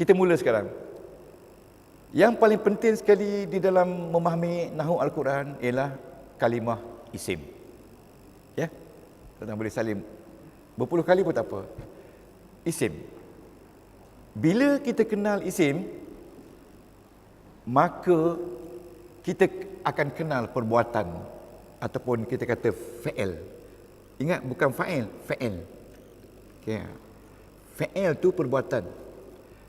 Kita mula sekarang. Yang paling penting sekali di dalam memahami nahwu Al-Quran ialah kalimah isim. Ya? Tuan boleh salim berpuluh kali pun tak apa. Isim. Bila kita kenal isim, maka kita akan kenal perbuatan ataupun kita kata fa'il. Ingat, bukan fa'il, fa'il. Okay. Fa'il tu perbuatan.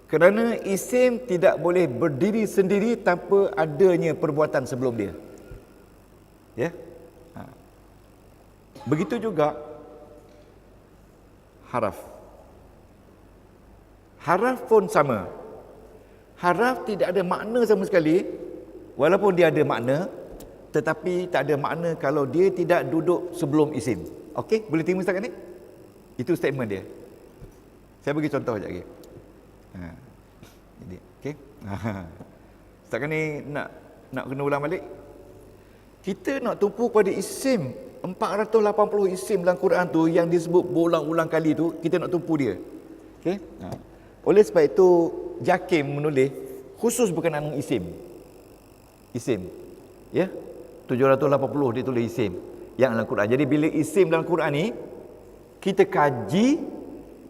Kerana isim tidak boleh berdiri sendiri tanpa adanya perbuatan sebelum dia. Ya? Begitu juga haraf. Haraf pun sama. Haraf tidak ada makna sama sekali, walaupun dia ada makna, tetapi tak ada makna kalau dia tidak duduk sebelum isim. Okey, boleh terima setakat ni? Itu statement dia. Saya bagi contoh sekejap lagi. Jadi, okey. Setakat ni nak kena ulang balik. Kita nak tumpu pada isim 480 isim dalam Quran tu yang disebut berulang-ulang kali tu, kita nak tumpu dia. Okey? Oleh sebab itu Jakim menulis khusus berkenaan dengan isim. Isim. Ya? 780 dia tulis isim yang dalam Quran. Jadi bila isim dalam Quran ni kita kaji,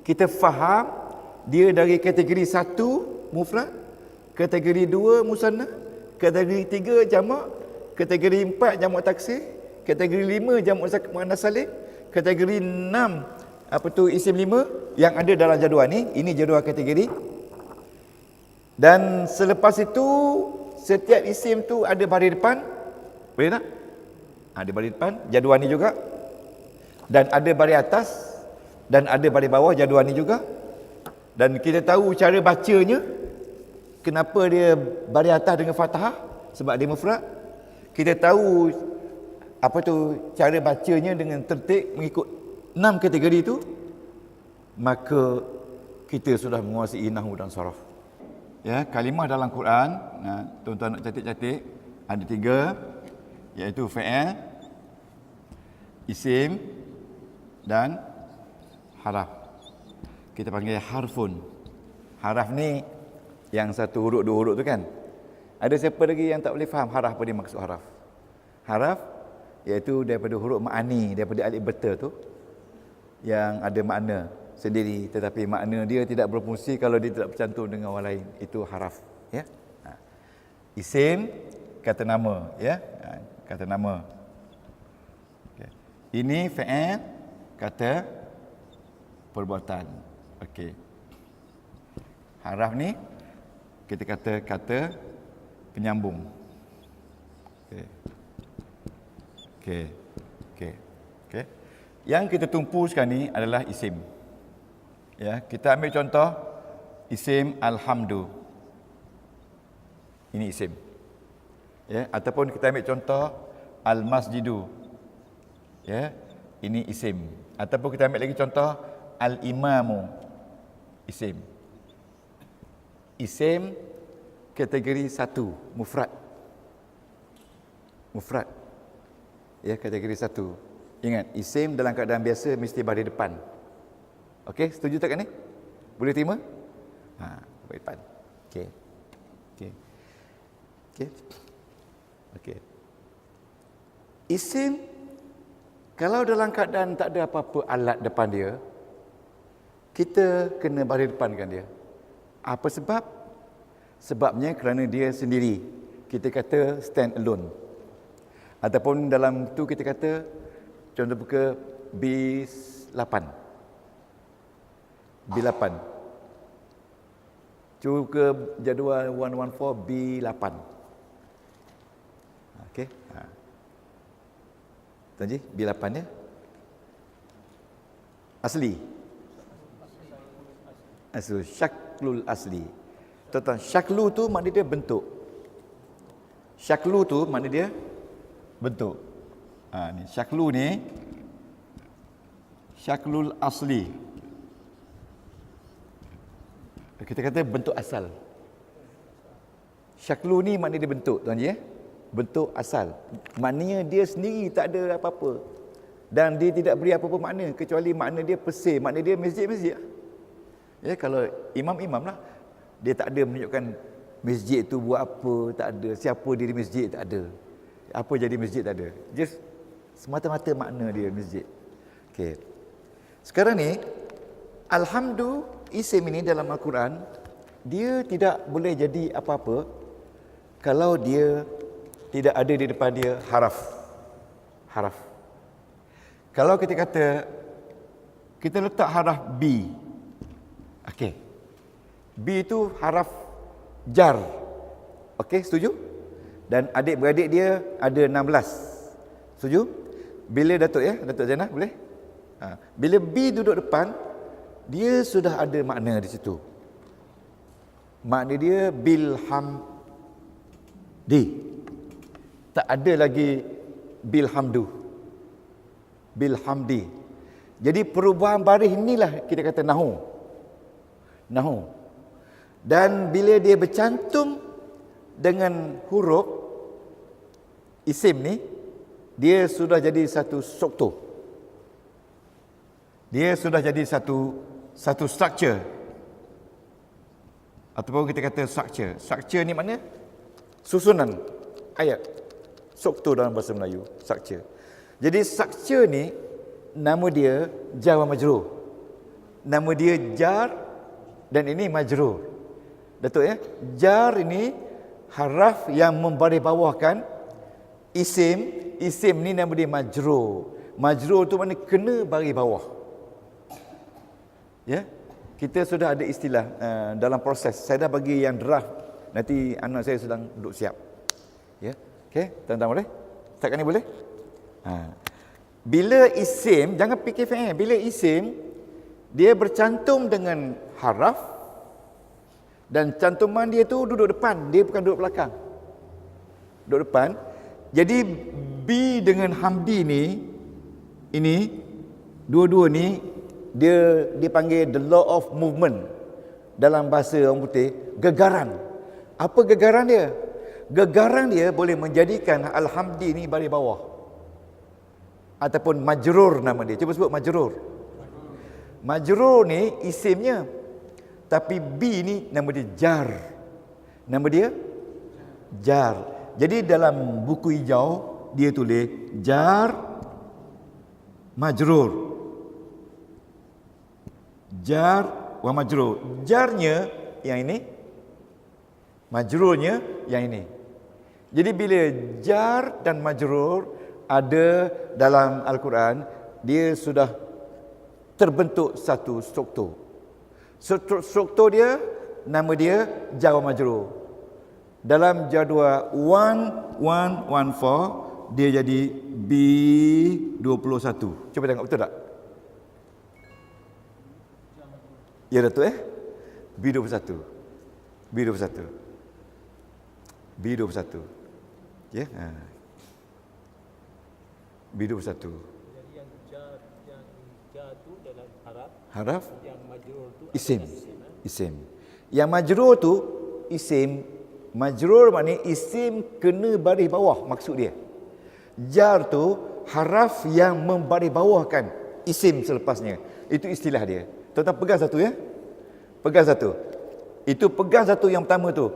kita faham dia dari kategori 1 mufrad, kategori 2 musanna, kategori 3 jamak, kategori 4 jamak taksir, kategori 5 jamak muannas salim, kategori 6 isim 5 yang ada dalam jadual ni. Ini jadual kategori. Dan selepas itu setiap isim tu ada baris depan. Boleh tak? Ada baris depan jadual ni juga. Dan ada baris atas dan ada baris bawah jadual ni juga. Dan kita tahu cara bacanya. Kenapa dia baris atas dengan fathah? Sebab dia mufrad. Kita tahu cara bacanya dengan tertib mengikut 6 kategori itu, maka kita sudah menguasai nahwu dan saraf. Ya, kalimah dalam Quran, tuan-tuan nak catat-catat, ada 3, iaitu fa'il, isim dan haraf. Kita panggil harfun. Haraf ni yang satu huruf, 2 huruf tu kan. Ada siapa lagi yang tak boleh faham haraf apa dia maksud haraf? Haraf iaitu daripada huruf ma'ani, daripada alif beta tu, yang ada makna sendiri, tetapi makna dia tidak berfungsi kalau dia tidak bercantum dengan orang lain. Itu haraf. Ya? Isim, kata nama. Ya? Kata nama. Okay. Ini fa'il, kata perbuatan. Okey. Haraf ni kita kata penyambung. Okey. Yang kita tumpu sekarang ni adalah isim. Ya, kita ambil contoh isim alhamdu. Ini isim. Ya, ataupun kita ambil contoh al-masjidu. Ya, ini isim. Ataupun kita ambil lagi contoh al-imamu. Isim. Isim kategori 1, mufrad. Mufrad. Ya, kategori 1. Ingat, isim dalam keadaan biasa mesti baris depan. Okey, setuju tak kan ni? Boleh terima? Baris depan. Okey. Isim kalau dalam keadaan tak ada apa-apa alat depan dia, kita kena baris depankan dia. Apa sebab? Sebabnya kerana dia sendiri. Kita kata stand alone. Ataupun dalam tu kita kata, contoh buka B8. B8. Cuba ke jadual 114 B8. Okey. Tuan Ji, B8 ya. Asli. Asli. Syaklul asli. Tuan-tuan, syaklu tu makna dia bentuk. Syaklu tu makna dia bentuk. Ni syaklu ni syaklul asli. Kita kata bentuk asal. Syaklu ni makna dia bentuk, tuan Ji ya. Bentuk asal. Maknanya dia sendiri tak ada apa-apa. Dan dia tidak beri apa-apa makna kecuali makna dia pesir, makna dia masjid-masjid. Ya, kalau imam-imam lah. Dia tak ada menunjukkan masjid itu buat apa, tak ada. Siapa dia di masjid, tak ada. Apa jadi masjid, tak ada. Just semata-mata makna dia masjid. Okey. Sekarang ni, alhamdulillah, isim ini dalam Al-Quran, dia tidak boleh jadi apa-apa kalau dia tidak ada di depan dia haraf. Haraf. Kalau kita kata, kita letak haraf B. Okey. B itu haraf jar. Okey, setuju? Dan adik-beradik dia ada 16. Setuju? Bila Datuk Datuk Zainah boleh? Bila B duduk depan, dia sudah ada makna di situ. Makna dia bilhamdi. Tak ada lagi bilhamdu. Bilhamdi. Jadi perubahan baris inilah kita kata nahu. Nahu. Dan bila dia bercantum dengan huruf isim ni, dia sudah jadi satu struktur. Dia sudah jadi satu structure. Ataupun kita kata structure. Structure ni makna susunan ayat. Struktur dalam bahasa Melayu, structure. Jadi structure ni nama dia jar wa majrur. Nama dia jar dan ini majrur. Datuk jar ini haraf yang membaris bawahkan isim. Isim ni nama dia majrur. Majrur tu makna kena baris bawah. Ya. Kita sudah ada istilah dalam proses. Saya dah bagi yang draft. Nanti anak saya sedang duduk siap. Ya. Okey, tuan-tuan boleh? Setakat ni boleh? Bila isim, jangan fikir fi'il. Bila isim, dia bercantum dengan haraf dan cantuman dia tu duduk depan, dia bukan duduk belakang. Duduk depan. Jadi B dengan Hamdi ni, ini dua-dua ni dia dipanggil the law of movement dalam bahasa orang putih, gegaran. Apa gegaran dia? Gegaran dia boleh menjadikan Al-Hamdi ni baris bawah. Ataupun majrur nama dia. Cuba sebut majrur. Majrur ni isimnya. Tapi B ni nama dia jar. Nama dia jar. Jadi dalam buku hijau dia tulis jar majrur. Jar wa majrur. Jarnya yang ini, majrurnya yang ini. Jadi bila jar dan majrur ada dalam Al-Quran, dia sudah terbentuk satu struktur. Struktur dia, nama dia jar wa majrur. Dalam jadual 1114, dia jadi B21. Cuba tengok, betul tak? Ya, Datuk B21. B21. B21. Ya. B21. Jadi yang jar tu dalam haraf, yang majrur tu isim. Isim. Yang majrur tu isim. Majrur maknanya isim kena baris bawah, maksud dia. Jar tu haraf yang membaris bawahkan isim selepasnya. Itu istilah dia. Tuan-tuan pegang satu ya. Pegang satu. Itu pegang satu yang pertama tu.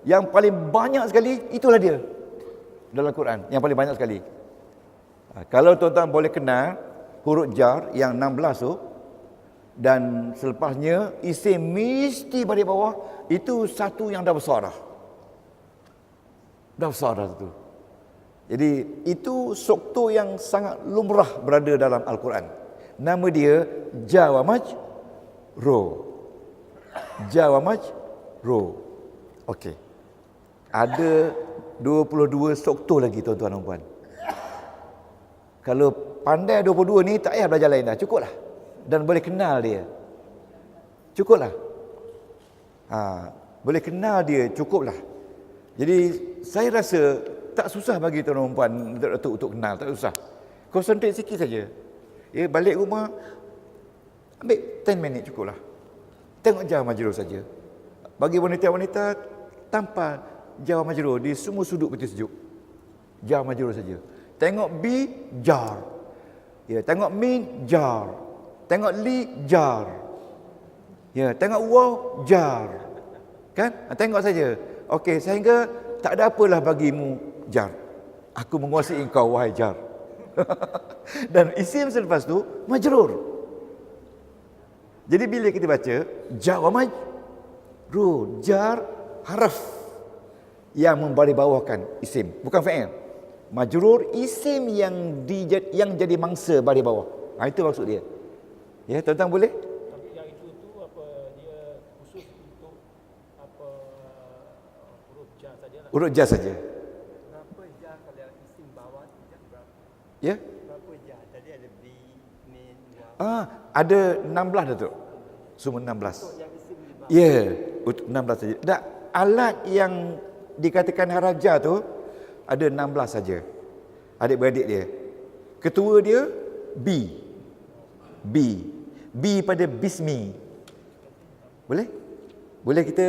Yang paling banyak sekali itulah dia dalam Quran, yang paling banyak sekali. Kalau tuan-tuan boleh kenal huruf jar yang 16 tu dan selepasnya isim mesti baris bawah, itu satu yang dah besar dah. Dah besar dah tu. Jadi itu struktur yang sangat lumrah berada dalam Al-Quran. Nama dia jar wa majrur. Jar wa majrur. Okey. Ada 22 struktur lagi tuan-tuan dan puan. Kalau pandai 22 ni tak payah belajar lain dah, cukuplah. Dan boleh kenal dia. Cukuplah. Boleh kenal dia, cukuplah. Jadi saya rasa tak susah bagi tuan-tuan dan puan untuk kenal, tak susah. Konsentrate sikit saja. Ya, balik rumah ambil 10 minit cukuplah. Tengok jar majrur saja. Bagi wanita-wanita tanpa jar majrur di semua sudut peti sejuk. Jar majrur saja. Tengok B, jar. Ya, tengok min, jar. Tengok li, jar. Ya, tengok waw, jar. Kan? Tengok saja. Okey, sehingga tak ada apalah bagimu jar. Aku menguasai engkau wahai jar. Dan isim selepas tu majrur. Jadi bila kita baca jar wa majrur, jar haraf yang membaris-bawahkan isim, bukan fa'il. Majrur isim yang jadi mangsa baris bawah. Itu maksud dia. Ya, tuan-tuan boleh? Tapi yang itu tu apa dia khusus untuk apa huruf jar sajalah. Urut jar saja. Berapa jar kalau isim bawah tu jar berapa? Ya? Berapa jar? Tadi ada bi, min, waw. Ada 16 Datuk. Semua 16. Yang isim di bawah. Ya, 16 saja. Tak, alat yang dikatakan haraf jar tu ada 16 saja. Adik-beradik dia. Ketua dia B. B pada bismi. Boleh? Boleh kita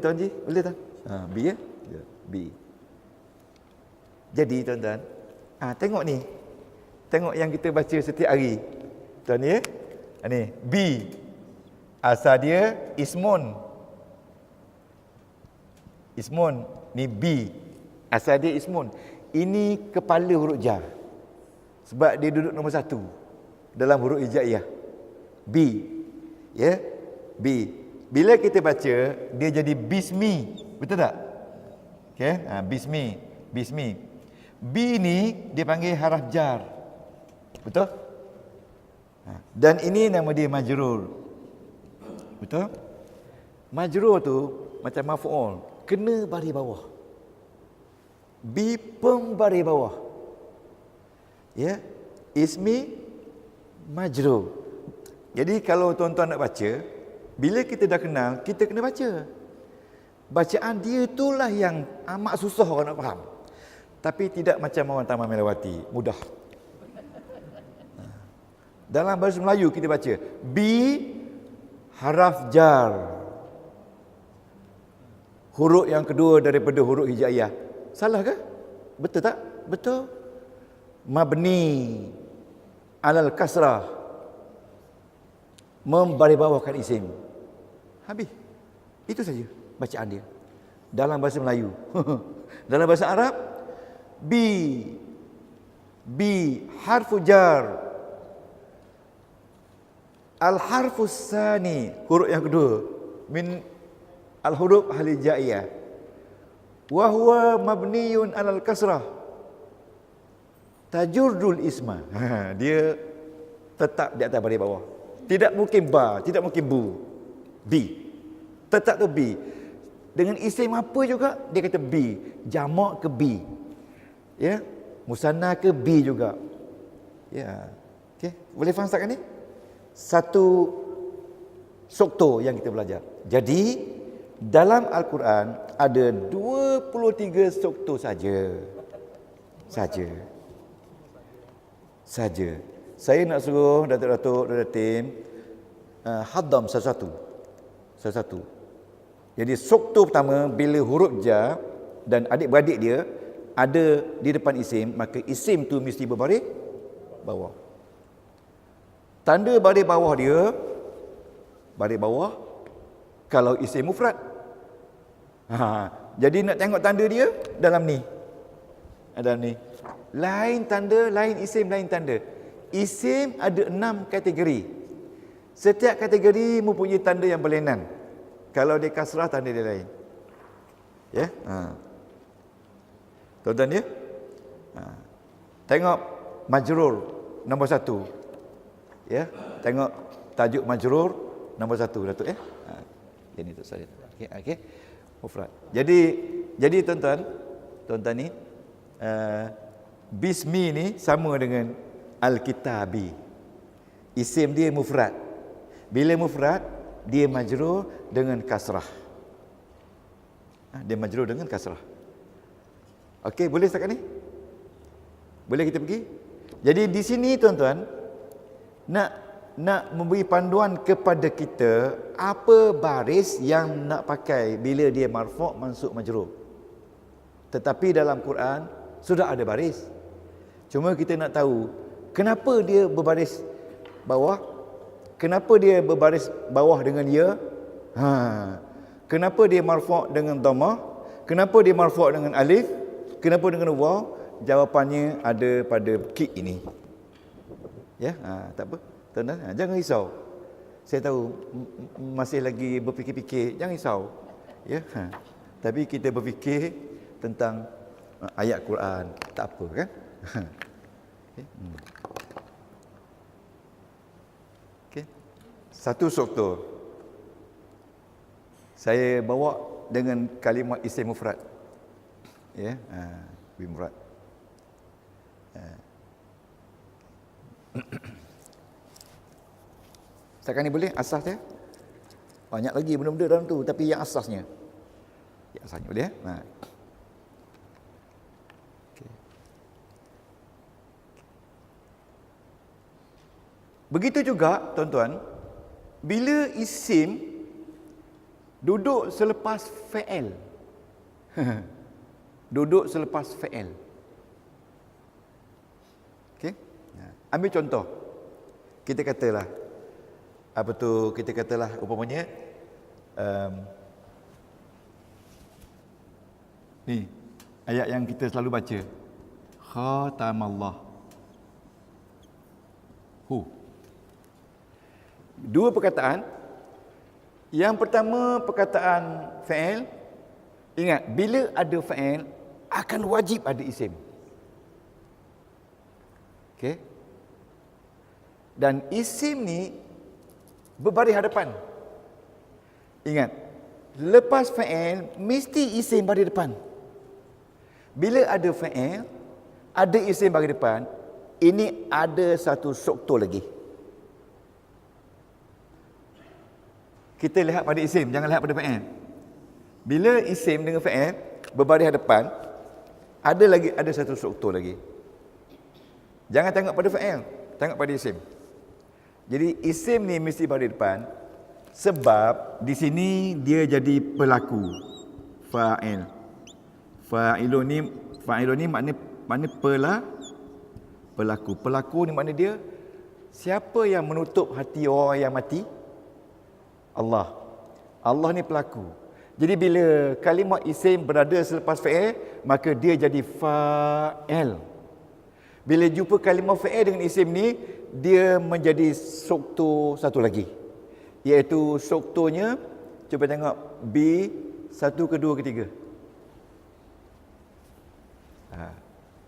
Tuan Ji? Boleh tak? B ya? Ya, B. Jadi tuan-tuan, tengok ni. Tengok yang kita baca setiap hari. Tuan ni ya? Ni B. Asal dia ismun. Ismun ni B. Asal dia ismun. Ini kepala huruf jar. Sebab dia duduk nombor 1 dalam huruf hijaiyah. B. Ya? B. Bila kita baca, dia jadi bismi. Betul tak? Okey, bismi. Bismi. B ni dia panggil haraf jar. Betul? Dan ini nama dia majrur. Betul? Majrur tu macam maf'ul, kena baris bawah. B pembaris bawah. Ya, ismi majrur. Jadi kalau tuan-tuan nak baca, bila kita dah kenal, kita kena baca. Bacaan dia itulah yang amat susah orang nak faham. Tapi tidak macam orang Taman Melawati, mudah. Dalam bahasa Melayu kita baca B haraf jar. Huruf yang kedua daripada huruf hijaiyah. Salah ke? Betul tak? Betul. Mabni alal kasrah, membaris bawahkan isim. Habis. Itu saja bacaan dia dalam bahasa Melayu. Dalam bahasa Arab, B harfu jar, al harfu sani, huruf yang kedua min al huruf hijaiyah, wa huwa mabniyun alal kasrah tajurdul isma. Dia tetap di atas baris bawah. Tidak mungkin ba, tidak mungkin bu. B. Tetap tu B. Dengan isim apa juga dia kata B. Jamak ke B. Ya. Musanna ke B juga. Ya. Okey, boleh faham setakat ni? Satu sokto yang kita belajar. Jadi dalam Al-Quran ada 23 sokto saja. Saya nak suruh Datuk-Datuk, Datuk Tim haddam satu-satu. Jadi sokto pertama, bila huruf jar dan adik-beradik dia ada di depan isim, maka isim tu mesti berbaris bawah. Tanda baris bawah dia, baris bawah kalau isim mufrad. Jadi nak tengok tanda dia dalam ni. Dalam ni. Lain tanda, lain isim, lain tanda. Isim ada 6 kategori. Setiap kategori mempunyai tanda yang berlainan. Kalau dia kasrah, tanda dia lain. Ya? Tuan-tuan ya? Tengok majrur nombor 1. Ya? Tengok tajuk majrur nombor 1, Datuk ya? Ini untuk saya. Okey. Mufrad. Jadi tuan-tuan ni bismi ni sama dengan al-kitabi. Isim dia mufrad. Bila mufrad, dia majrur dengan kasrah. Dia majrur dengan kasrah. Okey, boleh setakat ni? Boleh kita pergi? Jadi di sini tuan-tuan nak memberi panduan kepada kita apa baris yang nak pakai bila dia marfu', mansub, majrur. Tetapi dalam Quran sudah ada baris. Cuma kita nak tahu kenapa dia berbaris bawah? Kenapa dia berbaris bawah dengan ya? Kenapa dia marfu' dengan dhammah? Kenapa dia marfu' dengan alif? Kenapa dengan waw? Jawapannya ada pada ki ini. Ya, tak apa. Tuan-tuan, jangan risau. Saya tahu masih lagi berfikir-fikir, jangan risau. Ya, tapi kita berfikir tentang ayat Quran, tak apa kan? Okay. Okay. Satu struktur. Saya bawa dengan kalimah isim mufrad. Ya, mufrad. Setakat ni boleh asas dia? Banyak lagi benda-benda dalam tu, tapi yang asasnya. Yang asasnya boleh ya? Okay. Begitu juga tuan-tuan, bila isim duduk selepas fa'il. Duduk selepas fa'il. Okey? Ambil contoh. Kita katalah kita katalah umpamanya ni ayat yang kita selalu baca. Khatamallah. Dua perkataan. Yang pertama perkataan fa'il. Ingat, bila ada fa'il akan wajib ada isim. Okey? Dan isim ni berbaris hadapan. Ingat, lepas fa'il mesti isim baris depan. Bila ada fa'il, ada isim baris depan, ini ada satu struktur lagi. Kita lihat pada isim, jangan lihat pada fa'il. Bila isim dengan fa'il berbaris hadapan, ada satu struktur lagi. Jangan tengok pada fa'il, tengok pada isim. Jadi isim ni mesti baris depan sebab di sini dia jadi pelaku. Fa'il. Fa'ilun ni makna pelaku. Pelaku ni makna dia siapa yang menutup hati orang yang mati? Allah. Allah ni pelaku. Jadi bila kalimah isim berada selepas fa'il, maka dia jadi fa'il. Bila jumpa kalimah fa'il dengan isim ni, dia menjadi struktur satu lagi. Iaitu strukturnya, cuba tengok B, satu ke dua ke tiga.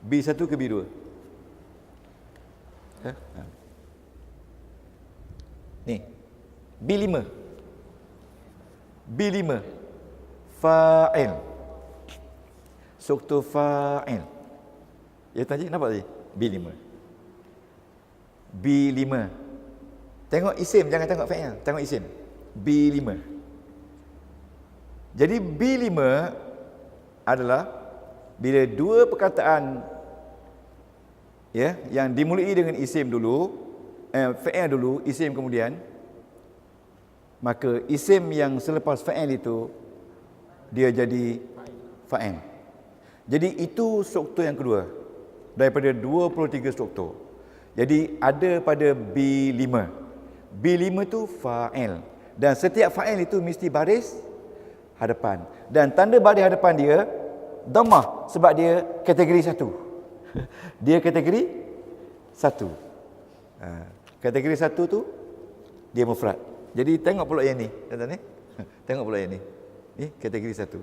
B1 ke B2? Ni, B5. B5. Fa'il. Struktur fa'il. Ya tadi, nampak tadi? B5. B5. Tengok isim, jangan tengok fa'il. Tengok isim. B5. Jadi B5 adalah bila dua perkataan ya yang dimulai dengan isim dulu, fa'il dulu, isim kemudian, maka isim yang selepas fa'il itu dia jadi fa'il. Jadi itu struktur yang kedua daripada 23 struktur. Jadi ada pada B5. B5 tu fa'il. Dan setiap fa'il itu mesti baris hadapan. Dan tanda baris hadapan dia dhammah sebab dia kategori satu. Dia kategori satu. Kategori satu tu dia mufrad. Jadi tengok pula yang ni, tuan-tuan ni. Tengok pula yang ni. Ni kategori satu.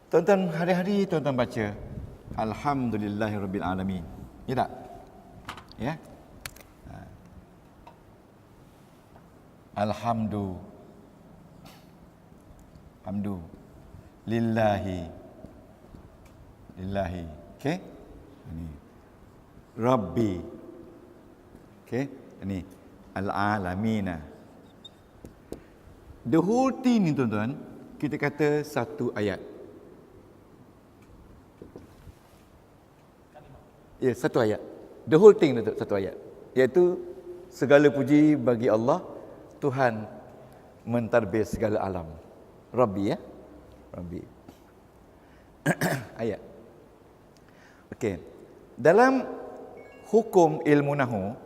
Tuan-tuan hari-hari tuan-tuan baca Alhamdulillahirabbil alamin. Ya tak? Ya. Hamdu lillahi. Okey? Ini. Rabbi. Okey? Ini al-alamina. The whole thing ni tuan-tuan, kita kata satu ayat. Ya, satu ayat. The whole thing tu satu ayat. Iaitu segala puji bagi Allah, Tuhan mentadbir segala alam. Rabbi ya. Rabbi. Ayat. Okey. Dalam hukum ilmu nahwu,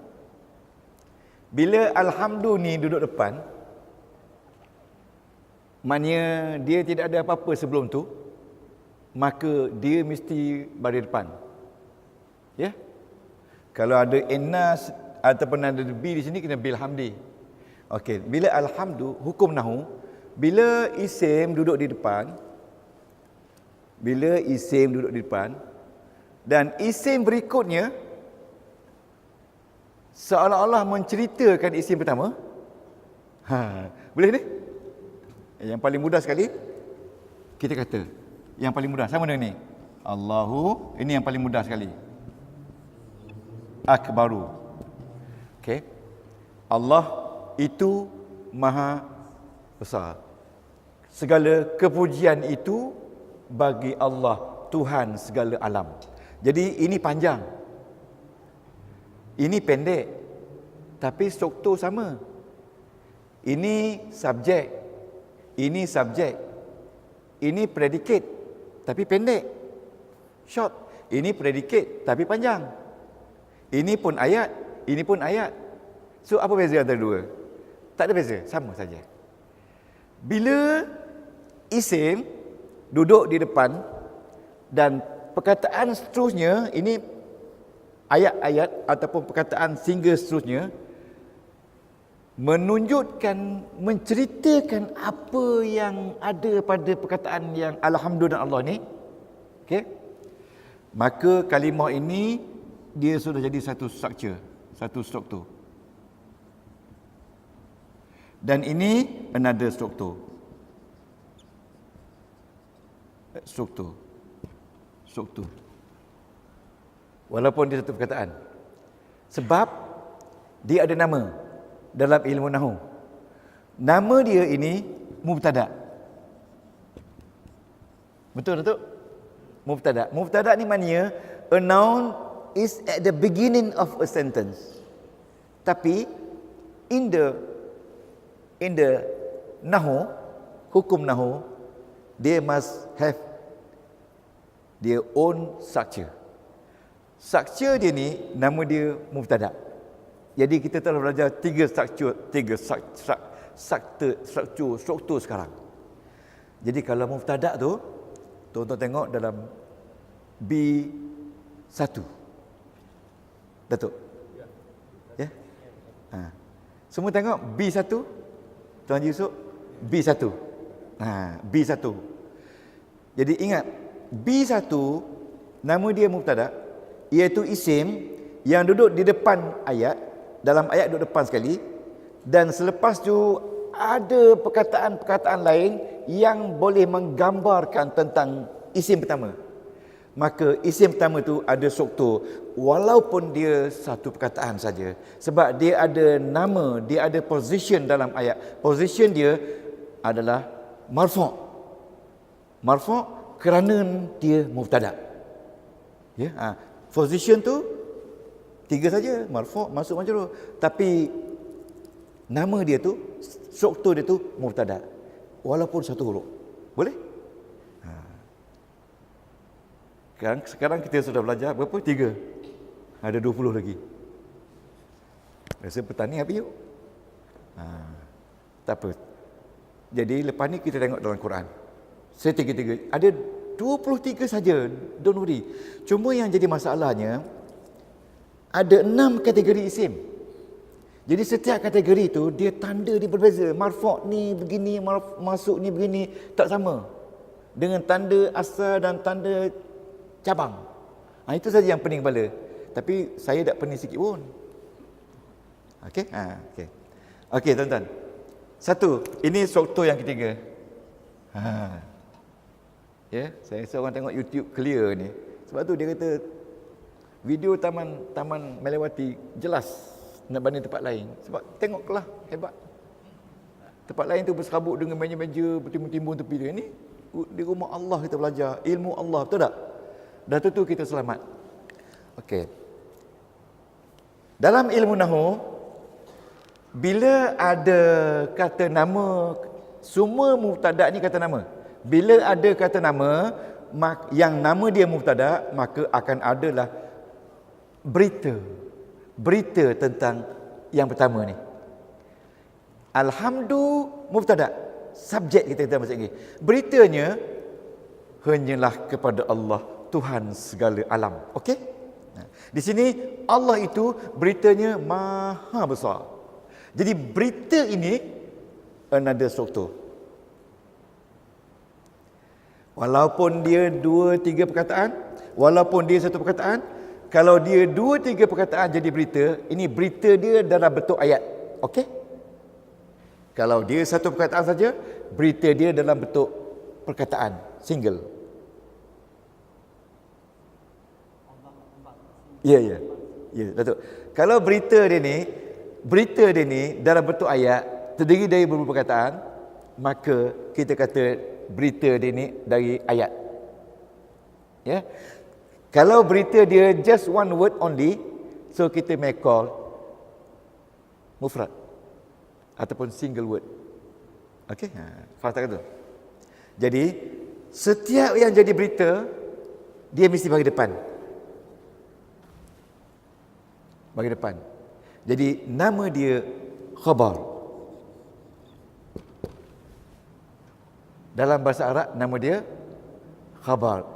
bila alhamdu ni duduk depan, maknanya dia tidak ada apa-apa sebelum tu, maka dia mesti baris depan. Ya? Kalau ada inna ataupun ada bi di sini, kena bil hamdi. Okey, bila alhamdu, hukum nahu, bila isim duduk di depan, dan isim berikutnya seolah-olah menceritakan isim pertama. Boleh ni? Yang paling mudah sekali kita kata, yang paling mudah sama dengan ni. Allahu, ini yang paling mudah sekali. Akbaru. Okey. Allah itu maha besar. Segala kepujian itu bagi Allah, Tuhan segala alam. Jadi ini panjang, ini pendek, tapi struktur sama. Ini subjek, ini predikat, tapi pendek, short. Ini predikat, tapi panjang. Ini pun ayat, ini pun ayat. So apa beza antara dua? Tak ada beza, sama saja. Bila isim duduk di depan dan perkataan seterusnya, ini ayat-ayat ataupun perkataan singa seterusnya, menunjukkan, menceritakan apa yang ada pada perkataan yang alhamdulillah Allah ni, okey, maka kalimah ini dia sudah jadi satu structure, satu struktur. Dan ini another struktur. Walaupun dia satu perkataan. Sebab dia ada nama dalam ilmu nahwu. Nama dia ini mubtada. Betul tak? Mubtada. Mubtada ni maknanya a noun is at the beginning of a sentence. Tapi in the nahwu, hukum nahwu, they must have their own structure. Structure dia ni, nama dia mubtada. Jadi kita telah belajar struktur sekarang. Jadi kalau mubtada tu, tuan-tuan tengok dalam B1. Datuk? Ya? Semua tengok B1. Tuan Haji Yusof, B1. B1. Jadi ingat, B1 nama dia mubtada, iaitu isim yang duduk di depan ayat, dalam ayat duduk depan sekali, dan selepas tu ada perkataan-perkataan lain yang boleh menggambarkan tentang isim pertama. Maka isim pertama tu ada struktur, walaupun dia satu perkataan saja, sebab dia ada nama, dia ada position dalam ayat. Position dia adalah marfu'. Marfu' kerana dia mubtada. Ya, position tu tiga saja, marfu', masuk majrur, tapi nama dia tu, struktur dia tu mubtada, walaupun satu huruf. Boleh? Sekarang kita sudah belajar berapa? 3. Ada 20 lagi. Rasa petani habis yuk. Tak apa. Jadi lepas ni kita tengok dalam Quran. Setiga-tiga. Ada 23 saja. Don't worry. Cuma yang jadi masalahnya, ada 6 kategori isim. Jadi setiap kategori itu, dia tanda dia berbeza. Marfu' ni begini, masuk ni begini. Tak sama. Dengan tanda asal dan tanda cabang. Itu saja yang pening kepala. Tapi saya tak pening sikit pun. Okey? Okey. Okey, tuan-tuan. Satu, ini struktur yang ketiga. Ya, saya rasa orang tengok YouTube clear ni. Sebab tu dia kata video taman melewati jelas nak banding tempat lain. Sebab tengoklah hebat. Tempat lain tu berserabut dengan meja-meja bertimbun-timbun tepi dia. Ni di rumah Allah kita belajar ilmu Allah, betul tak? Dah tentu kita selamat. Okey. Dalam ilmu nahwu, bila ada kata nama, semua mubtada ni kata nama. Bila ada kata nama yang nama dia mubtada, maka akan adalah berita tentang yang pertama ni. Alhamdu mubtada. subjek kita masuk lagi. Beritanya hanyalah kepada Allah, Tuhan segala alam. Okey? Di sini Allah itu beritanya maha besar. Jadi berita ini another struktur. Walaupun dia 2-3 perkataan, walaupun dia satu perkataan, kalau dia 2-3 perkataan jadi berita, ini berita dia dalam bentuk ayat. Okey? Kalau dia satu perkataan saja, berita dia dalam bentuk perkataan, single. Ya, ya. Ya, Datuk. Kalau berita dia ni dalam bentuk ayat, terdiri dari beberapa perkataan, maka kita kata berita dia ni dari ayat. Ya. Kalau berita dia just one word only, so kita may call mufrad ataupun single word. Okey? Faham tak tu? Jadi, setiap yang jadi berita, dia mesti bagi depan. Bagi depan. Jadi, nama dia khabar. Dalam bahasa Arab, nama dia khabar.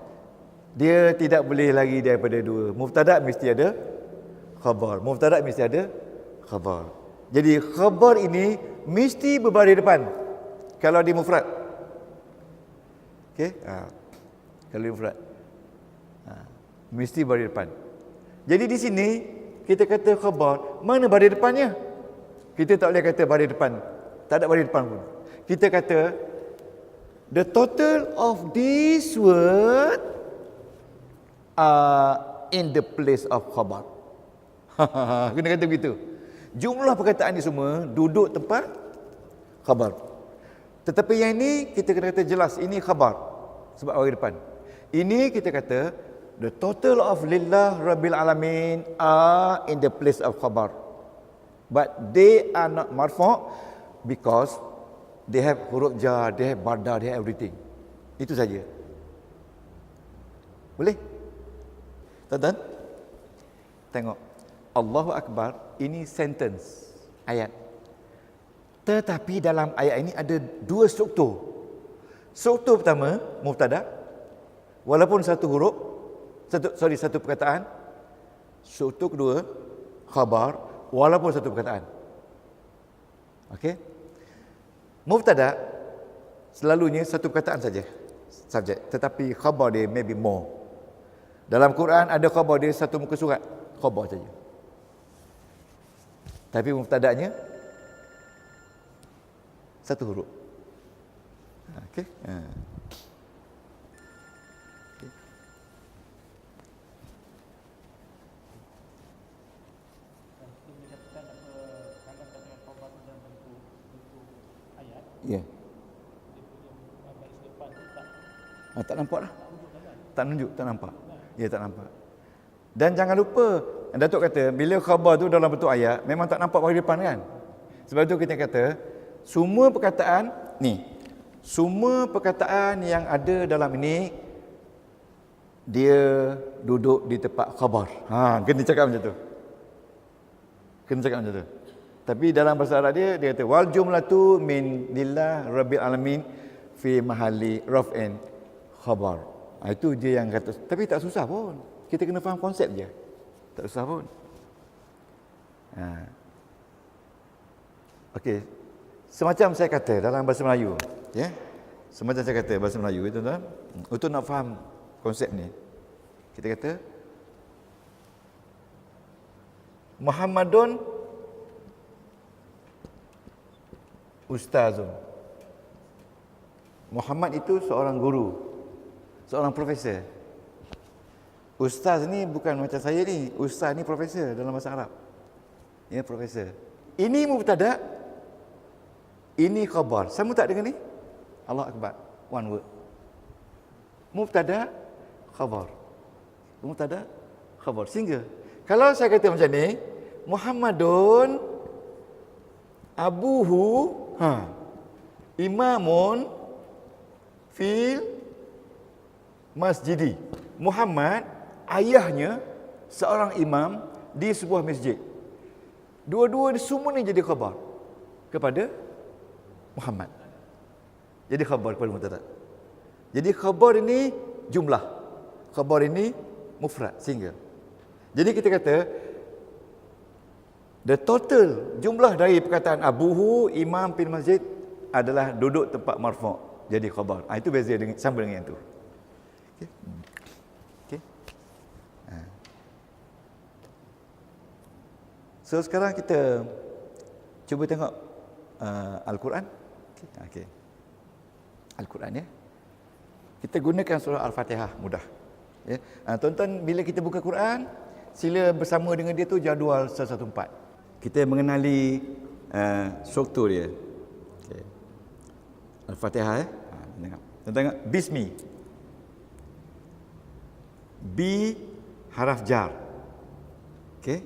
Dia tidak boleh lagi daripada dua. Mubtada mesti ada khabar. Mubtada mesti ada khabar. Jadi khabar ini mesti berbaris depan kalau di mufrad. Okey? Kalau di mufrad. Mesti baris depan. Jadi di sini kita kata khabar, mana baris depannya? Kita tak boleh kata baris depan. Tak ada baris depan pun. Kita kata the total of this word in the place of khabar. Kena kata begitu. Jumlah perkataan ni semua duduk tempat khabar. Tetapi yang ini kita kena kata jelas ini khabar sebab bagi depan. Ini kita kata the total of lillah rabbil alamin are in the place of khabar. But they are not marfu' because they have huruf jar, they have barda, they have everything. Itu saja. Boleh? Tuan-tuan? Tengok. Allahu Akbar, ini sentence, ayat. Tetapi dalam ayat ini ada dua struktur. Struktur pertama, mubtada. Walaupun satu huruf, satu perkataan. Struktur kedua, khabar. Walaupun satu perkataan. Okey? Mubtada selalunya satu perkataan saja subjek, tetapi khabar dia maybe more. Dalam Quran ada khabar dia satu muka surat, khabar saja. Tapi mubtada'nya satu huruf. Okey. Ya. Tak nampak dah. Tak nunjuk, tak nampak. Ya, tak nampak. Dan jangan lupa, Datuk kata, bila khabar tu dalam bentuk ayat, memang tak nampak bagi depan kan? Sebab tu kita kata, semua perkataan, ni, semua perkataan yang ada dalam ini, dia duduk di tempat khabar. Kena cakap macam tu. Kena cakap macam tu. Tapi dalam bahasa Arab dia kata, wal jumlatu min lillah rabbil alamin fi mahalli raf'in khabar. Itu je yang kata. Tapi tak susah pun. Kita kena faham konsep je. Tak susah pun. Okey. Semacam saya kata dalam bahasa Melayu, ya. Semacam saya kata bahasa Melayu, tuan-tuan. Untuk nak faham konsep ni, kita kata Muhammadun ustazun. Muhammad itu seorang guru, seorang profesor. Ustaz ni bukan macam saya ni. Ustaz ni profesor dalam bahasa Arab. Ya, profesor. Ini mubtada, ini khabar. Sama tak dengan ni? Allah Akbar. One word. Mubtada, khabar. Mubtada, khabar. Single. Kalau saya kata macam ni, Muhammadun abuhu imamun fil masjidi. Muhammad, ayahnya seorang imam di sebuah masjid. Dua-dua semua ni jadi khabar kepada Muhammad. jadi khabar kepada mubtada. Jadi khabar ini jumlah, khabar ini mufrad, single. Jadi kita kata the total jumlah dari perkataan abuhu imam fil masjid adalah duduk tempat marfu', jadi khabar. Itu beza dengan, sama dengan yang tu. Okey. Okey. So sekarang kita cuba tengok Al-Quran. Okey. Al-Quran ya. Kita gunakan surah Al-Fatihah, mudah. Ya. Tuan-tuan, bila kita buka Quran, sila bersama dengan dia tu jadual 114. Kita mengenali struktur dia. Okay. Al-Fatihah ya. Tengok. Tengok bismi. B haraf jar. Okey.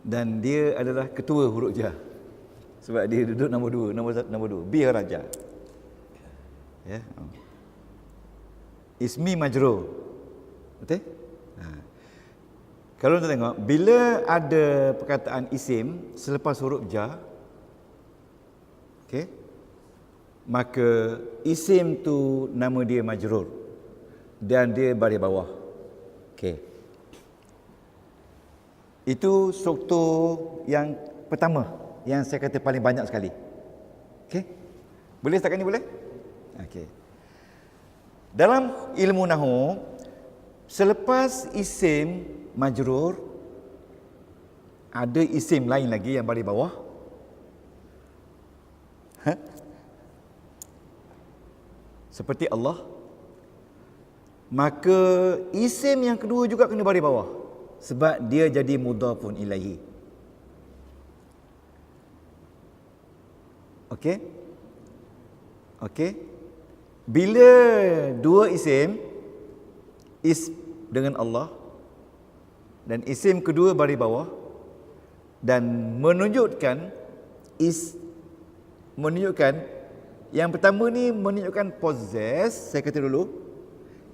Dan dia adalah ketua huruf jar. Sebab dia duduk nombor 2, nombor 2. B haraf jar. Ya. Ismi majrur. Betul? Kalau kita tengok, bila ada perkataan isim selepas huruf jar, okey, maka isim tu nama dia majrur dan dia baris bawah. Okey. Itu struktur yang pertama yang saya kata paling banyak sekali. Okey? Boleh setakat ni boleh? Okey. Dalam ilmu nahwu, selepas isim majrur ada isim lain lagi yang baris bawah. Seperti Allah. Maka isim yang kedua juga kena baris bawah sebab dia jadi mudhafun ilaihi. Okey? Okey? Bila dua isim dengan Allah dan isim kedua baris bawah dan menunjukkan yang pertama ni menunjukkan possess, saya kata dulu.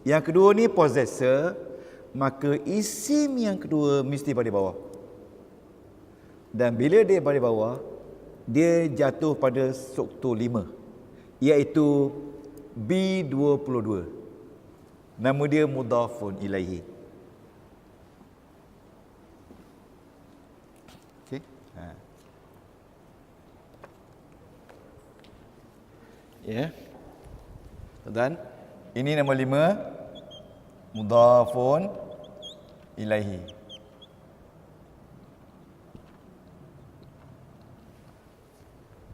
Yang kedua ni possessor, maka isim yang kedua mesti baris bawah. Dan bila dia baris bawah, dia jatuh pada struktur 5, iaitu B22. Nama dia mudhafun ilaihi. Okey. Ya. Dan ini nombor 5, mudhafun ilaihi.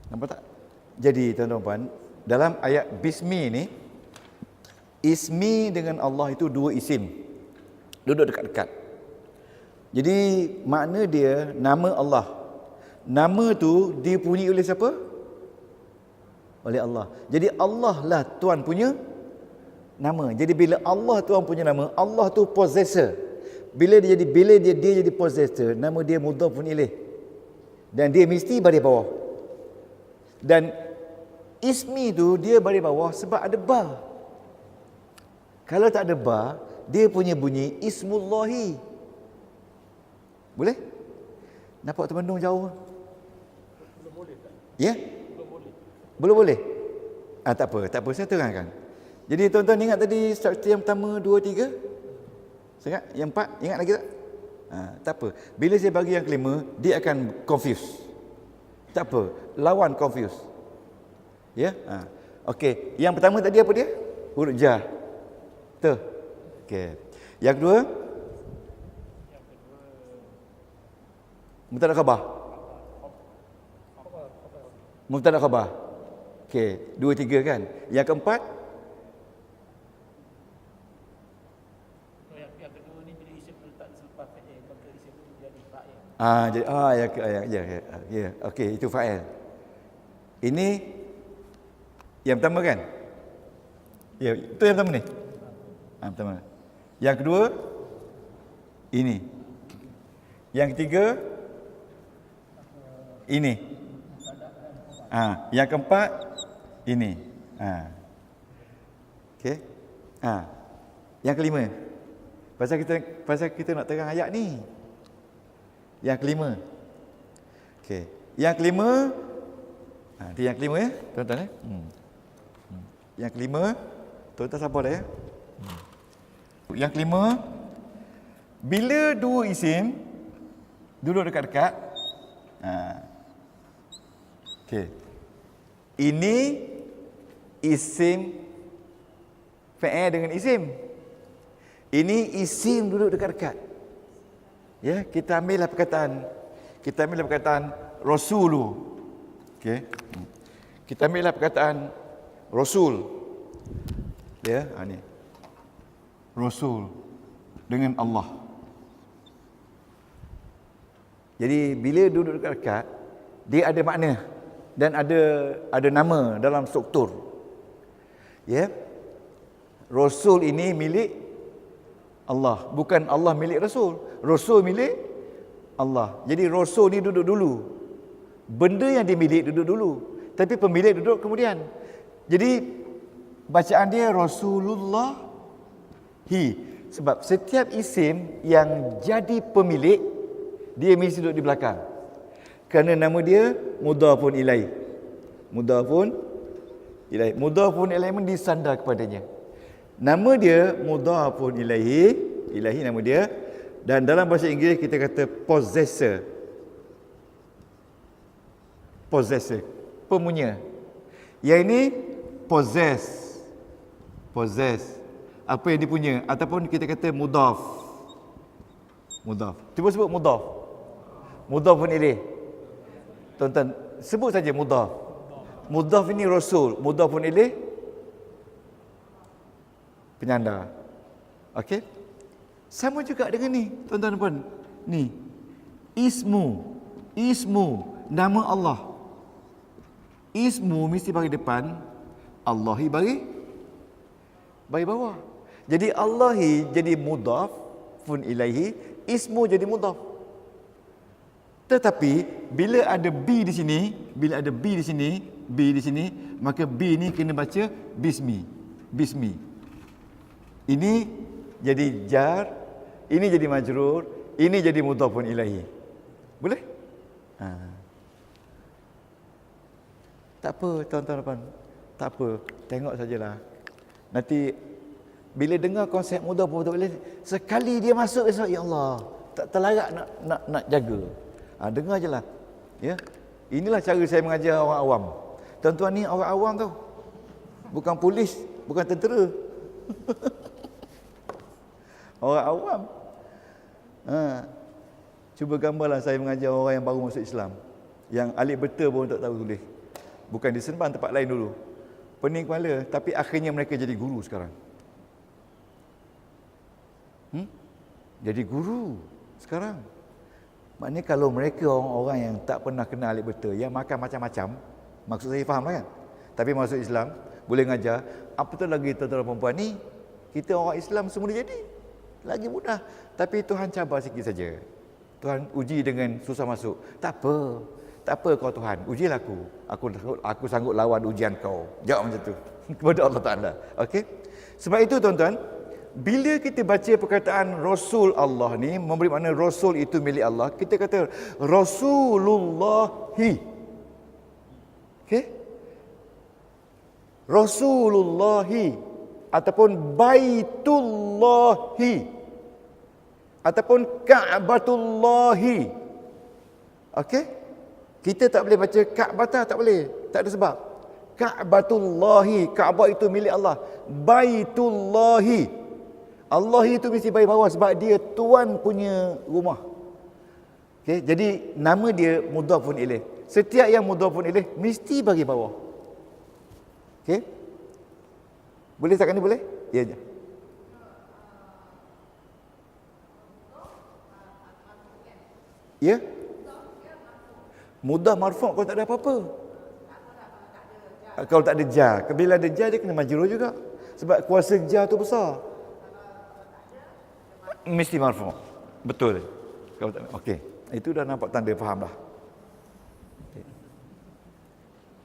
Nampak tak? Jadi tuan-tuan, dalam ayat bismi ni, ismi dengan Allah itu dua isim, duduk dekat-dekat. Jadi makna dia nama Allah. Nama tu dipunyai oleh siapa? Oleh Allah. Jadi Allah lah Tuhan punya nama. Jadi bila Allah Tuhan punya nama, Allah tu possessor. Bila dia jadi possessor, nama dia mudhafun ilaih. Dan dia mesti baris bawah. Dan ismi tu dia baris bawah sebab ada ba. Kalau tak ada ba, dia punya bunyi ismullahi. Boleh? Nampak teman-teman jauh? Belum boleh tak? Ya? Belum boleh. Belum boleh? Tak apa, saya terangkan. Jadi tuan-tuan ingat tadi struktur yang pertama, 2, 3? Ingat? Yang 4? Ingat lagi tak? Tak apa. Bila saya bagi yang kelima, dia akan confuse. Tak apa, lawan confuse. Ya? Okey, yang pertama tadi apa dia? Huruf jar. Betul? Okey. Yang kedua? Mubtada khabar. Mubtada khabar. Okey, 2, 3 kan. Yang keempat? Yang kedua ni bila isim letak selepas fa'il, maka isim itu jadi fa'il. Ya. Okey, itu fa'il. Ini yang pertama kan? Ya, itu yang pertama ni. Pertama. Yang kedua ini. Yang ketiga ini. Yang keempat ini. Okey. Yang kelima. Pasal kita nak terang ayat ni. Yang kelima. Okey. Yang kelima, yang kelima ya, tuan-tuan . Yang kelima, tuan-tuan sabar dah ya. Yang kelima, bila dua isim duduk dekat-dekat, okey. Ini isim fa'il dengan isim. Ini isim duduk dekat-dekat. Ya, kita ambillah perkataan rasulu. Okey. Kita ambillah perkataan rasul. Ya, ni. Rasul dengan Allah. Jadi bila duduk dekat-dekat, dia ada makna dan ada nama dalam struktur. Ya. Rasul ini milik Allah, bukan Allah milik Rasul. Rasul milik Allah. Jadi Rasul ni duduk dulu. Benda yang dimiliki duduk dulu, tapi pemilik duduk kemudian. Jadi bacaan dia Rasulullah sebab setiap isim yang jadi pemilik dia mesti duduk di belakang. Kerana nama dia mudhafun ilaih. Mudhafun ilaih disandar kepadanya. Nama dia mudhafun ilaihi, ilahi nama dia, dan dalam bahasa Inggeris kita kata possessor. Possessor, pemunya. Yang ini possess. Apa yang dipunya, ataupun kita kata mudhaf. Cuba sebut mudhaf. Mudhafun ilaih. Tuan-tuan, sebut saja mudhaf. Mudhaf ini rasul, mudhafun ilaih penyandar. Okey? Sama juga dengan ni, tuan-tuan pun. Ni. Ismu, nama Allah. Ismu mesti bagi depan, Allahi bagi bawah. Jadi Allahi jadi mudhaf fun ilaihi, ismu jadi mudhaf. Tetapi bila ada B di sini, maka B ni kena baca bismi. Ini jadi jar, ini jadi majrur, ini jadi mudhafun ilaihi. Boleh? Tak apa tuan-tuan, tak apa, tengok sajalah. Nanti bila dengar konsep mudhaf boleh, sekali dia masuk esok, ya Allah, tak terlarak nak jaga. Dengar je lah. Ya. Inilah cara saya mengajar orang awam. Tuan-tuan ni orang awam tau. Bukan polis, bukan tentera. Orang awam. Cuba gambarlah saya mengajar orang yang baru masuk Islam. Yang alif beta pun tak tahu tulis. Bukan di Seremban, tempat lain dulu. Pening kepala, tapi akhirnya mereka jadi guru sekarang. Jadi guru sekarang. Maknanya kalau mereka orang-orang yang tak pernah kenal alif beta, yang makan macam-macam, maksud saya faham kan? Tapi masuk Islam, boleh ngajar, apatah lagi tuan-tuan perempuan ni, kita orang Islam semua jadi. Lagi mudah. Tapi Tuhan cabar sikit saja. Tuhan uji dengan susah masuk. Tak apa kau Tuhan, ujilah aku. Aku sanggup lawan ujian kau. Jawab macam tu kepada Allah Ta'ala. Okey? Sebab itu tuan-tuan, bila kita baca perkataan Rasul Allah ni, memberi makna Rasul itu milik Allah, kita kata Rasulullahi. Okey? Rasulullahi ataupun Baitullahi ataupun Ka'batullahi. Okey? Kita tak boleh baca Ka'batah, tak boleh. Tak ada sebab. Ka'batullahi, Ka'bah itu milik Allah. Baitullahi, Allah itu mesti bagi bawah sebab dia tuan punya rumah. Okey, jadi nama dia mudhafun ilaih. Setiap yang mudhafun ilaih mesti bagi bawah. Okey? Boleh setakat ni boleh? Ya je. Ya? Mudah marfu' kalau tak ada apa-apa. Kalau tak ada jar. Bila ada jar dia kena majrur juga. Sebab kuasa jar tu besar. Mesti marfu'. Betul. Kalau tak, okey. Itu dah nampak tanda faham dah. Okay.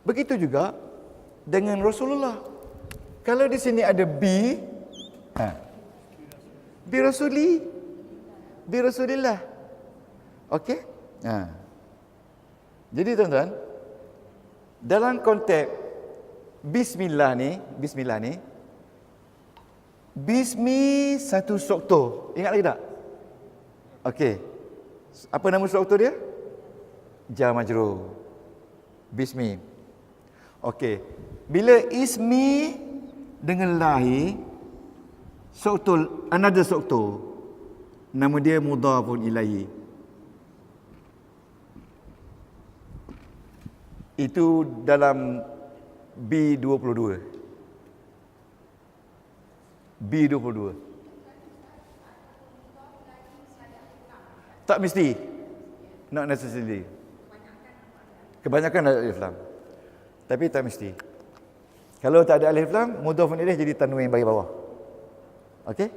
Begitu juga dengan Rasulullah. Kalau di sini ada bi rasuli, bi rasulillah. Okey? Jadi tuan-tuan, dalam konteks Bismillah ni Bismi satu struktur. Ingat lagi tak? Okey. Apa nama struktur dia? Jar majrur. Bismi. Okey. Bila ismi dengan lahi, struktur, another struktur, nama dia mudhafun ilaihi. Itu dalam B22. B22. Tak mesti. Not necessarily. Kebanyakan ada alif lam. Tapi tak mesti. Kalau tak ada alif lam, mudhafun ilaih jadi tanwin bagi bawah. Okey?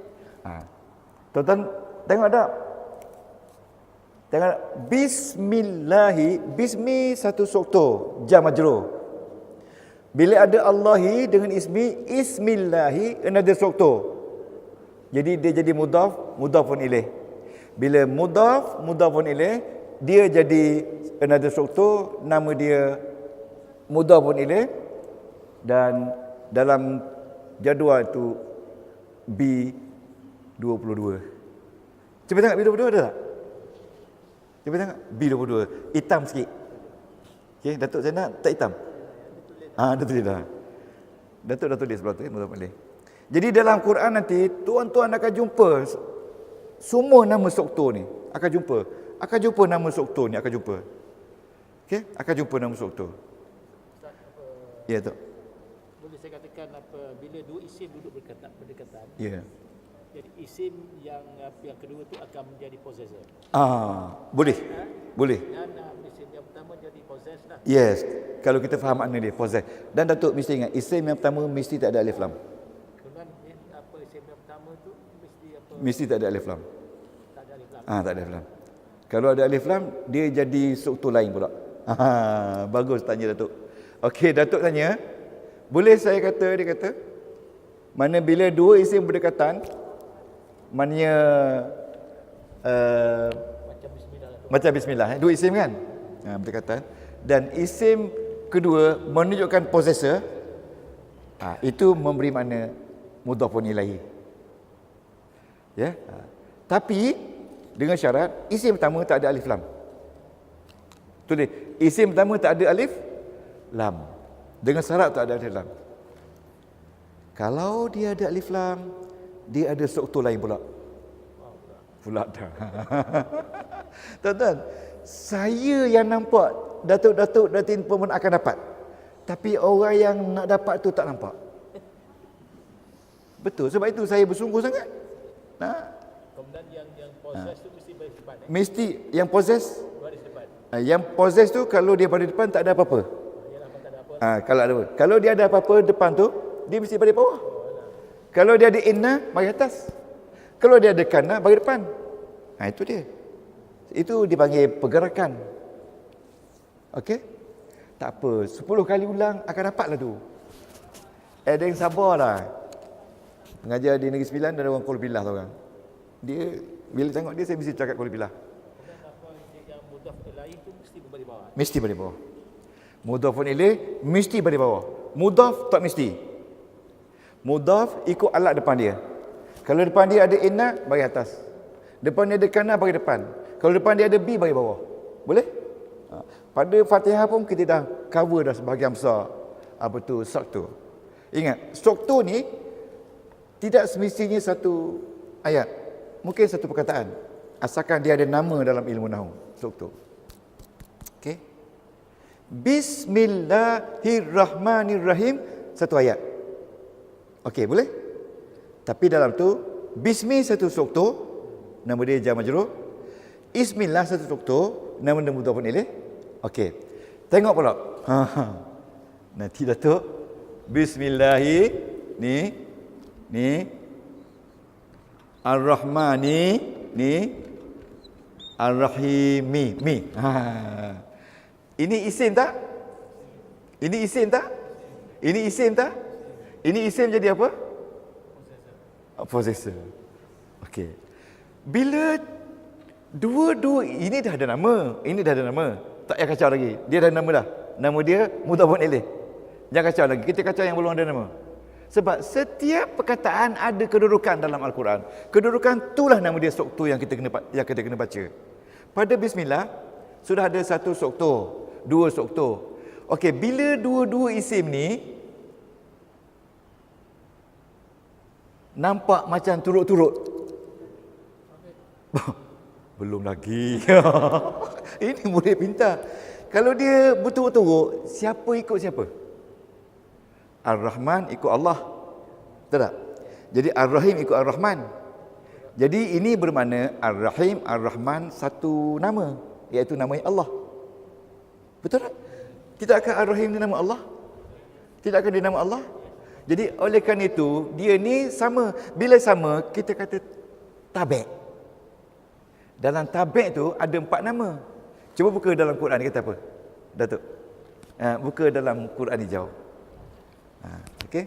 Tuan-tuan tengok tak? Tengok bismillahi, bismi satu struktur, jar majrur. Bila ada Allahi dengan ismi, ismillahi another struktur. Jadi dia jadi mudhafun ilaih. Bila mudhafun ilaih, dia jadi another struktur, nama dia mudhafun ilaih, dan dalam jadual itu B22. Cuba tengok B22 ada tak? Cuba tengok B22. Hitam sikit. Okey, Datuk saya nak tak hitam. Dah tulis dah. Datuk dah tulis sebelah tu, mudhafun ilaih. Jadi dalam Quran nanti tuan-tuan akan jumpa semua nama struktur ni. Akan jumpa nama struktur ni, akan jumpa. Okey, akan jumpa nama struktur. Ya, Tok. Boleh saya katakan bila dua isim duduk berdekatan. Ya. Jadi isim yang kedua tu akan menjadi possessor. Boleh. Boleh. Dan isim yang pertama jadi possess lah. Yes. Kalau kita faham makna dia, possess. Dan Datuk mesti ingat, isim yang pertama mesti tak ada alif lam. Kemudian isim yang pertama tu mesti Mesti tak ada alif lam. tak ada alif lam. Tak ada alif lam. Kalau ada alif lam, dia jadi struktur lain pula. Bagus tanya Datuk. Okey, Datuk tanya, boleh saya kata, dia kata, mana bila dua isim berdekatan, maknanya Macam bismillah lah tu. macam bismillah, dua isim kan? Berdekatan. Dan isim kedua menunjukkan possessor, itu memberi makna mudhafun ilaihi. Ya. Tapi dengan syarat isim pertama tak ada alif lam. Tulis, isim pertama tak ada alif lam. Dengan syarat tak ada alif lam. Kalau dia ada alif lam, dia ada struktur lain pula. Pula dah. Tuan-tuan, saya yang nampak Datuk Datin pun akan dapat. Tapi orang yang nak dapat tu tak nampak. Betul, sebab itu saya bersungguh sangat. Kemudian yang possess tu mesti baris depan. Mesti yang possess, Baris depan. yang possess tu kalau dia pada depan tak ada apa-apa. Yalah, tak ada apa. Kalau ada apa. Kalau dia ada apa-apa depan tu, dia mesti pada bawah. Kalau dia ada inna, bagi atas. Kalau dia ada kana, bagi depan. Itu dia. Itu dipanggil pergerakan. Okey? Tak apa, 10 kali ulang akan dapatlah tu. Ada yang sabarlah. Mengajar di Negeri Sembilan ada orang Kuala Pilah tu orang. Dia bila tengok dia, saya mesti cakap Kuala Pilah. Kemudian yang mudhaf ilaih tu mesti berbalik bawah. Mesti pada bawah. Mudhafun ilaih mesti pada bawah. Mudhaf tak mesti. Mudhaf ikut alat depan dia. Kalau depan dia ada inna, bagi atas. Depan dia ada kana, bagi depan. Kalau depan dia ada bi, bagi bawah. Boleh? Pada Fatihah pun kita dah cover dah sebahagian besar apa tu struktur. Ingat, struktur ni tidak semestinya satu ayat. Mungkin satu perkataan. Asalkan dia ada nama dalam ilmu nahwu, struktur. Okey. Bismillahirrahmanirrahim, satu ayat. Okey, boleh? Tapi dalam tu bismi satu struktur, nama dia jar majrur. Ismillah satu struktur, nama dia mudhafun ilaih. Okey. Tengok pula. Nanti Datuk. Bismillahi ni Ar-Rahmani ni Ar-Rahimi mi. Ini isim tak? Ini isim tak? Ini isim tak? Ini isim jadi apa? Possessor. Okey. Bila dua-dua ini dah ada nama, ini dah ada nama. Tak payah kacau lagi. Dia dah ada nama dah. Nama dia mudhafun ilaih. Jangan kacau lagi. Kita kacau yang belum ada nama. Sebab setiap perkataan ada kedudukan dalam Al-Quran. Kedudukan itulah nama dia suktur yang kita kena baca. Pada bismillah sudah ada satu suktur, dua suktur. Okey, bila dua-dua isim ni nampak macam turut-turut. Belum lagi. Ini murid pintar. Kalau dia betul-betul, siapa ikut siapa? Ar-Rahman ikut Allah. Betul tak? Jadi Ar-Rahim ikut Ar-Rahman. Jadi ini bermakna Ar-Rahim, Ar-Rahman satu nama, iaitu nama Allah. Betul tak? Tidak akan Ar-Rahim dia nama Allah? Tidak akan dia nama Allah? Jadi oleh kerana itu, dia ni sama. Bila sama, kita kata tabi'. Dalam tabi' tu ada 4 nama. Cuba buka dalam Quran, dia kata apa? Datuk. Buka dalam Quran hijau. Okey?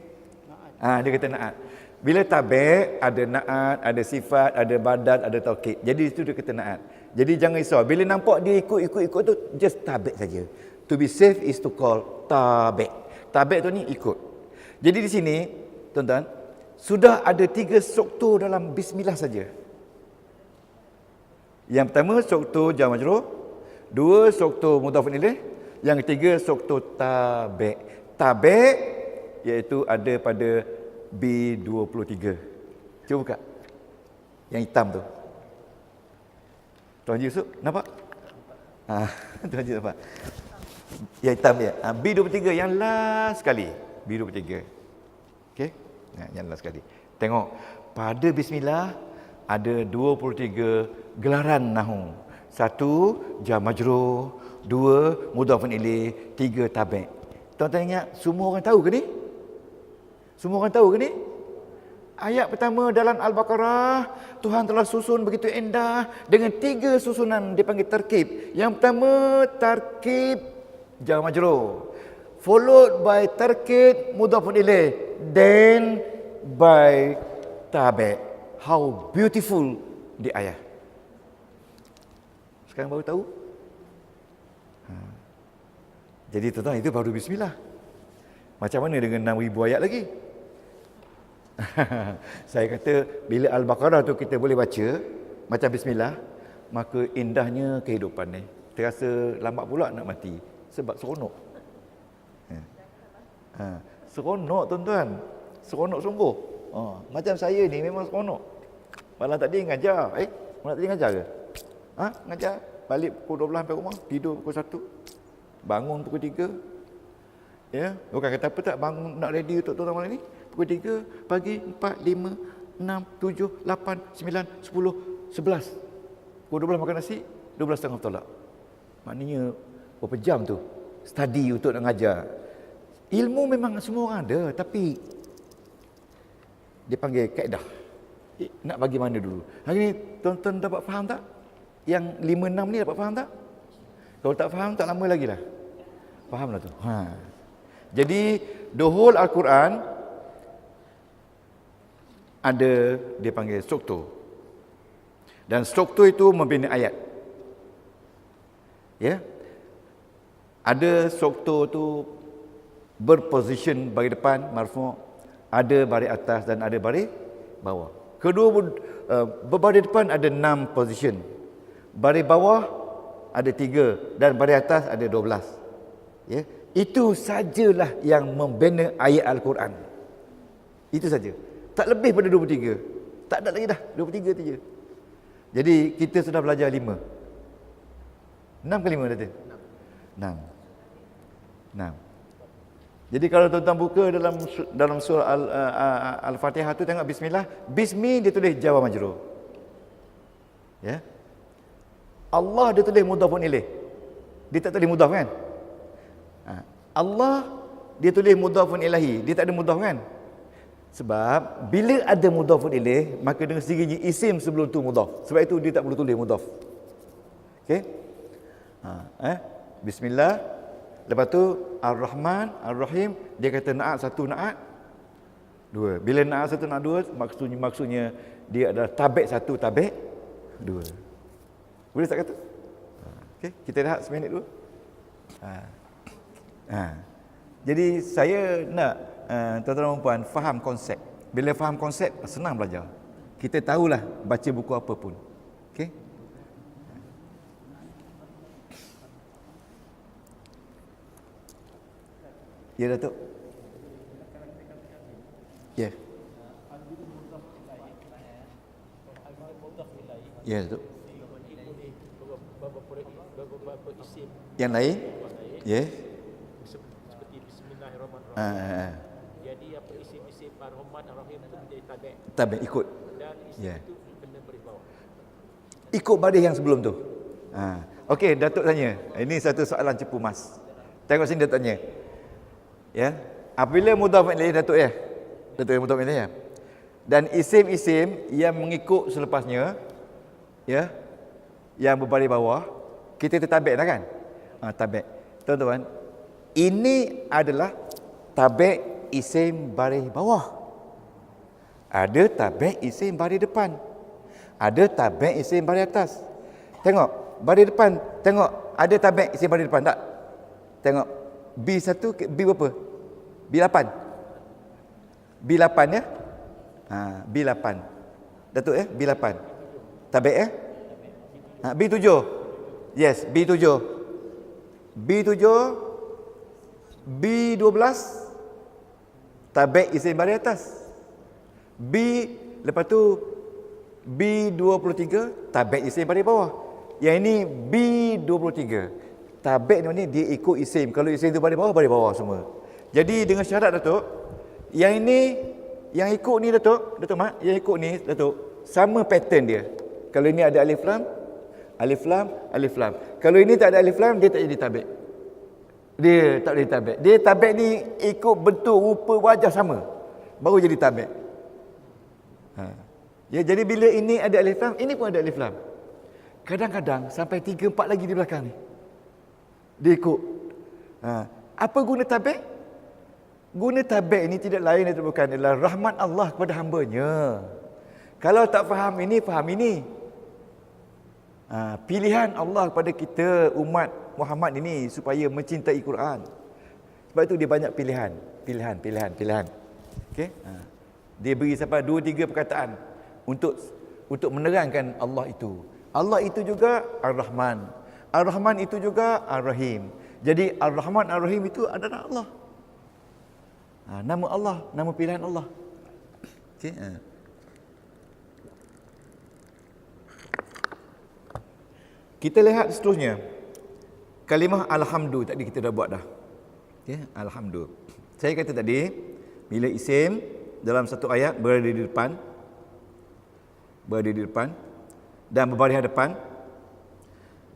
Dia kata na'at. Bila tabi' ada na'at, ada sifat, ada badal, ada taukid. Jadi itu dia kata na'at. Jadi jangan risau. Bila nampak dia ikut tu, just tabi' saja. To be safe is to call tabi'. Tabi' tu ni ikut. Jadi di sini, tuan-tuan, sudah ada 3 struktur dalam bismillah saja. Yang pertama struktur jar majrur, 2 struktur mudhaf ilaih, yang ketiga struktur tabi'. Tabi' iaitu ada pada B23. Cuba buka. Yang hitam tu. Tuan Haji Yusuf, nampak? Tuan Haji nampak? Yang hitam dia. B23 yang last sekali. B23. Okey? Yang last sekali. Tengok. Pada bismillah ada 23 gelaran nahu. 1 jar majrur, 2 mudhafun ilaih, 3 tabi'. Tuan-tuan ingat semua orang tahu ke ni? Semua orang tahu ke ni? Ayat pertama dalam Al-Baqarah, Tuhan telah susun begitu indah dengan 3 susunan dipanggil tarkib. Yang pertama tarkib jar majrur, followed by tarkib mudhafun ilaih, then by tabi'. How beautiful di ayat. Sekarang baru tahu? Jadi tuan-tuan, itu baru bismillah. Macam mana dengan 6,000 ayat lagi? Saya kata bila Al-Baqarah tu kita boleh baca macam bismillah, maka indahnya kehidupan ni. Terasa lambat pula nak mati sebab seronok. Seronok tuan-tuan. Seronok sungguh. Macam saya ni memang seronok. Malam tadi ngajar. Malam tadi ngajar ke? Ngajar. Balik pukul 12 sampai rumah, tidur pukul 1. Bangun pukul 3. Ya, bukan kata apa tak bangun nak ready untuk tuan malam ni. Pukul 3 pagi, 4, 5, 6, 7, 8, 9, 10, 11. Pukul 12 makan nasi, 12.30 tolak. Maknanya berapa jam tu study untuk nak ngajar. Ilmu memang semua orang ada, tapi dia panggil kaedah. Nak bagi mana dulu? Hari ni tuan-tuan dapat faham tak? Yang 5-6 ni dapat faham tak? Kalau tak faham, tak lama lagi lah. Fahamlah tu. Jadi, the whole Al-Quran ada dia panggil struktur. Dan struktur itu membina ayat. Ya. Ada struktur tu berposition bagi depan, marfu', ada baris atas dan ada baris bawah. Kedua berbaris depan ada 6 position. Baris bawah ada 3 dan baris atas ada 12. Ya. Itu sajalah yang membina ayat Al-Quran. Itu saja. Tak lebih pada 23. Tak ada lagi dah. 23 saja. Jadi kita sudah belajar 5. 6 ke 5 Datin? 6. Jadi kalau tuan-tuan buka dalam surah Al-Fatihah tu tengok bismillah. Bismi dia tulis jar majrur. Ya. Allah dia tulis mudhafun ilaih. Dia tak tulis mudhaf kan? Allah dia tulis mudhafun ilahi. Dia tak ada mudhaf kan? Sebab bila ada mudhafun ilaih, maka dengan sendirinya isim sebelum tu mudhaf. Sebab itu dia tak perlu tulis mudhaf. Okey? Bismillah. Lepas tu Ar-Rahman, Ar-Rahim, dia kata na'at 1, na'at 2. Bila na'at 1, na'at 2, maksudnya dia adalah tabi' 1, tabi' 2. Boleh tak kata? Okey, kita rehat seminit dulu. Jadi saya nak tuan-tuan dan puan faham konsep. Bila faham konsep, senang belajar. Kita tahulah baca buku apa pun. Okey? Ya, Datuk. Ya. Ya, Datuk. beberapa isim Yang lain? Ya. seperti Bismillahirrahmanirrahim. Jadi apa isim-isim Ar-Rahman Ar-Rahim itu menjadi tabi'. Tabi ikut. Dan isim Ya. itu kena baris bawah. Ikut baris yang sebelum tu. Okey, Datuk tanya. Ini satu soalan cepu mas. Tengok sini Datuk tanya. Ya. Apabila mudhaf ilaih Datuk ya. Datuk yang mudhaf ilaih ya. Dan isim-isim yang mengikut selepasnya ya, yang berbaris bawah, kita tertabik dah kan? Tabik. Tuan-tuan, ini adalah tabik isim baris bawah. Ada tabik isim baris depan. Ada tabik isim baris atas. Tengok, baris depan, tengok ada tabik isim baris depan tak? Tengok B1, B berapa? B8. B8 ya? B8. Datuk ya, B8. Tabik ya? B7. Yes, B7. B7, B12, tabik isim baris atas. B, lepas tu B23, tabik isim baris bawah. Yang ini B23. Tabik ni dia ikut isim. Kalau isim tu baris bawah semua. Jadi dengan syarat Datuk, yang ini, yang ikut ni Datuk Mak, yang ikut ni Datuk, sama pattern dia. Kalau ini ada alif lam, alif lam, alif lam. Kalau ini tak ada alif lam, dia tak jadi tabik. Dia tak jadi tabik. Dia tabik ni ikut bentuk rupa wajah sama, baru jadi tabik. Ya, jadi bila ini ada alif lam, ini pun ada alif lam. Kadang-kadang sampai 3, 4 lagi di belakang ni. Dia ikut. Apa guna tabik? Guna tabik ini tidak lain dan bukan adalah rahmat Allah kepada hamba-Nya. Kalau tak faham ini, faham ini. Pilihan Allah kepada kita umat Muhammad ini supaya mencintai Quran. Sebab itu dia banyak pilihan. Okey? Dia beri sampai 2-3 perkataan untuk menerangkan Allah itu. Allah itu juga Ar-Rahman. Ar-Rahman itu juga Ar-Rahim. Jadi Ar-Rahman Ar-Rahim itu adalah Allah. Nama Allah, nama pilihan Allah. Okey. Kita lihat seterusnya. Kalimah alhamdu tadi kita dah buat dah. Okey, alhamdu. Saya kata tadi, bila isim dalam satu ayat berada di depan dan berbaris depan,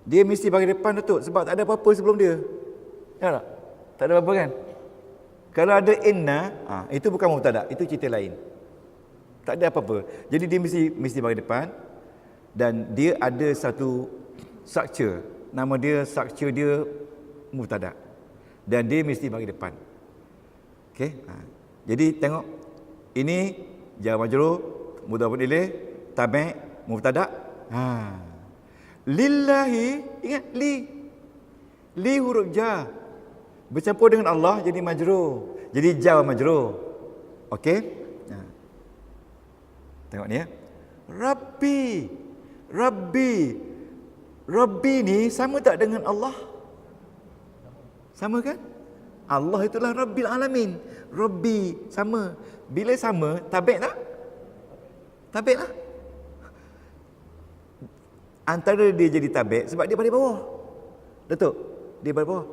dia mesti baris depan Datuk, sebab tak ada apa-apa sebelum dia. Ya tak? Tak ada apa-apa kan? Kalau ada inna, itu bukan mubtada, itu cerita lain. Tak ada apa-apa. Jadi dia mesti baris depan dan dia ada satu structure. Nama dia, structure dia mubtada. Dan dia mesti baris depan. Okey? Jadi tengok, ini jar majrur, mudhaf ilaih, tabi' mubtada. Lillahi, ingat li huruf jar bercampur dengan Allah jadi majrur. Jadi jar majrur. Okey? Tengok ni ya. Rabbi ni sama tak dengan Allah? Sama kan? Allah itulah Rabbil Alamin. Rabbi sama. Bila sama, tabik tak? Tabik lah. Antara dia jadi tabik sebab dia baris bawah. Datuk, dia baris bawah.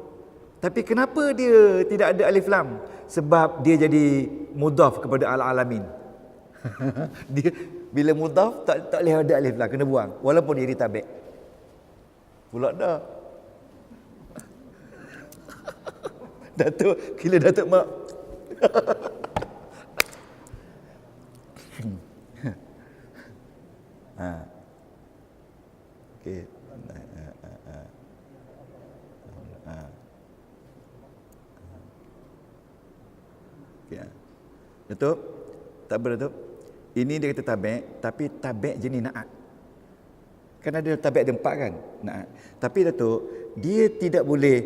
Tapi kenapa dia tidak ada alif lam? Sebab dia jadi mudhaf kepada al-alamin. Dia bila mudhaf tak boleh ada alif lam, kena buang walaupun dia ditabik. Pula dah. Datuk, gila Datuk Mak. Okey. Datuk, tak apa Datuk. Ini dia kata tabik, tapi tabik jenis na'at. Kan ada tabik ada 4 kan? Na'at. Tapi Datuk, dia tidak boleh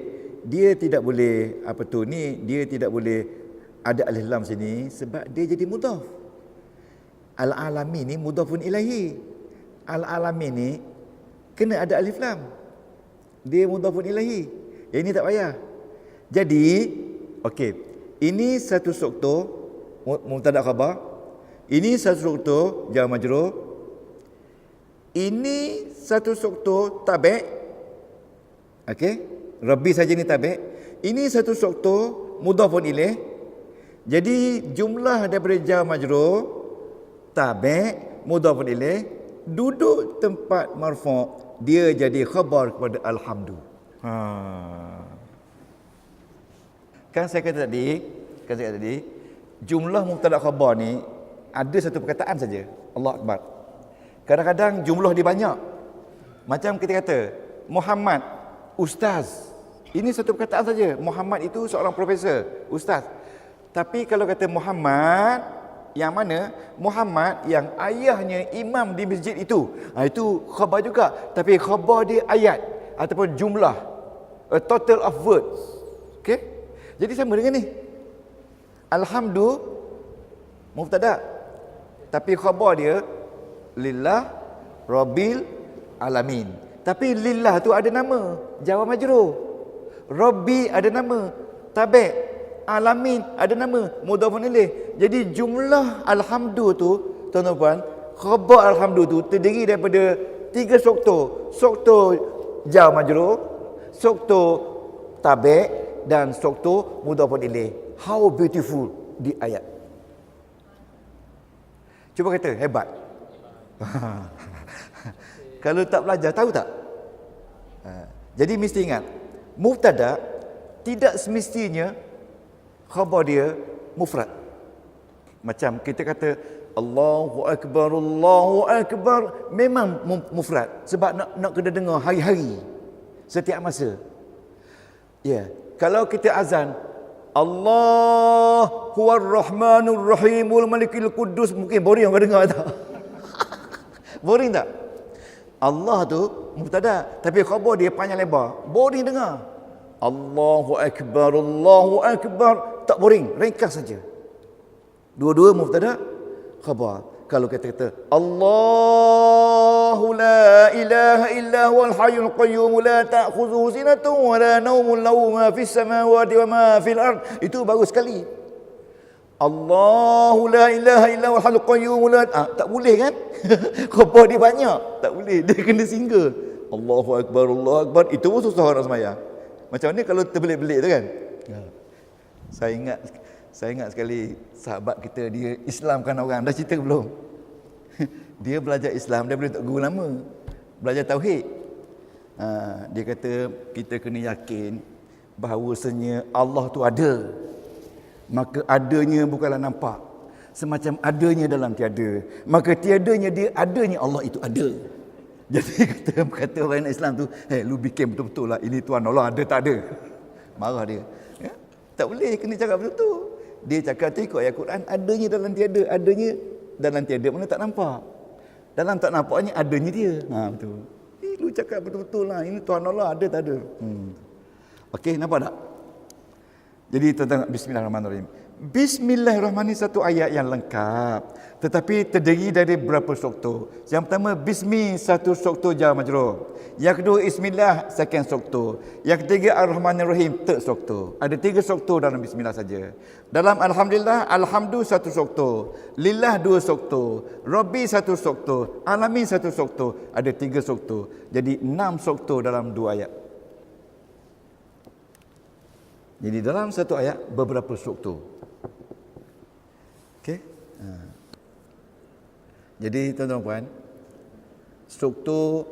dia tidak boleh dia tidak boleh ada alif lam sini sebab dia jadi mudhaf. Al-alamin ni mudhafun ilahi. Al-alamin ni kena ada alif lam. Dia mudhafun ilahi. Yang ini tak payah. Jadi, okey. Ini satu struktur mubtada khabar. Ini satu struktur jar majrur. Ini satu struktur tabi'. Okey. Rabbi saja ni tabi'. Ini satu struktur mudhafun ilaih. Jadi jumlah daripada jar majrur tabi' mudhafun ilaih duduk tempat marfu', dia jadi khabar kepada alhamdu. Kan saya kata tadi, jumlah mubtada khabar ni ada satu perkataan saja. Allah Akbar. Kadang-kadang jumlah dia banyak. Macam kita kata Muhammad ustaz. Ini satu perkataan saja. Muhammad itu seorang profesor, ustaz. Tapi kalau kata Muhammad yang mana? Muhammad yang ayahnya imam di masjid itu. Itu khabar juga. Tapi khabar dia ayat ataupun jumlah. A total of words. Okey? Jadi sama dengan ni. Alhamdu mubtada. Tapi khabar dia lillah rabbil alamin. Tapi lillah tu ada nama, jar majrur. Rabbi ada nama, tabi'. Alamin ada nama, mudhafun ilaih. Jadi jumlah alhamdu tu, tuan-tuan, khabar alhamdu tu terdiri daripada 3 struktur. Struktur jar majrur, struktur tabi' dan struktur mudhafun ilaih. How beautiful di ayat. Cuba kata hebat. Kalau tak belajar tahu tak? Jadi mesti ingat, mubtada tidak semestinya khabar dia mufrad. Macam kita kata Allahu Akbar memang mufrad sebab nak kena dengar hari-hari, setiap masa. Ya, kalau kita azan Allah huwar rahmanur rahimul malikil quddus, mungkin boring orang dengar tak? Boring tak? Allah tu mubtada tapi khabar dia panjang lebar, boring dengar. Allahu Akbar, tak boring, ringkas saja. Dua-dua mubtada, khabar. Kalau kita kata Allahu la ilaha illa huwal hayyul qayyum la ta'khudhuhu sinatun wa la nawmun lahu ma fis samawati wa ma fil ard, itu baru sekali. Allahu la ilaha illa huwal hayyul qayyum la tak boleh kan? Khabar dia banyak, tak boleh, dia kena single. Allahu Akbar, itu pun susah orang sembahyang. Macam ni kalau terbelit-belit tu kan? Saya ingat sekali sahabat kita, dia Islamkan orang. Dah cerita belum? Dia belajar Islam, dia boleh tak guru lama. Belajar tauhid. Dia kata kita kena yakin bahawasanya Allah tu ada. Maka adanya bukanlah nampak. Semacam adanya dalam tiada. Maka tiadanya dia, adanya Allah itu ada. Jadi kata orang Islam tu, lu bikin betul-betul lah, ini Tuhan Allah ada tak ada. Marah dia. Ya? Tak boleh, kena cakap betul-betul. Dia cakap tu ikut ayat Quran, adanya dalam tiada, adanya dalam tiada mana tak nampak. Dalam tak nampaknya adanya dia. Betul. Lu cakap betul-betul lah, ini Tuhan Allah ada tak ada. Okey, nampak tak? Jadi tuan-tuan, bismillahirrahmanirrahim. Bismillahirrahmanirrahim satu ayat yang lengkap, tetapi terdiri dari berapa struktur. Yang pertama, bismi satu struktur jar majrur. Yang kedua, ismillah second struktur. Yang ketiga, ar-rahmanir-rahim third struktur. Ada 3 struktur dalam bismillah saja. Dalam alhamdulillah, alhamdu satu struktur, lillah 2 struktur, rabbi satu struktur, alamin satu struktur. Ada 3 struktur. Jadi 6 struktur dalam 2 ayat. Jadi dalam satu ayat beberapa struktur. Okey. Jadi tuan-tuan puan, struktur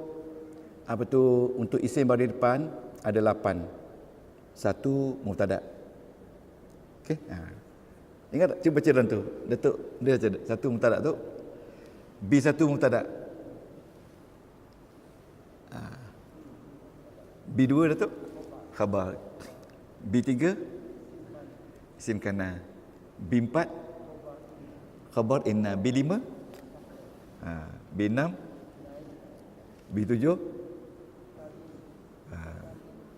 apa tu untuk isim baris depan ada 8. 1 mubtada. Okey. Ingat tak? Cuba baca dalam tu. Datuk dia baca 1 mubtada tu. B1 mubtada. B2 Datuk khabar. B3 isim kana. B4 khabar inna. B5 B6 B7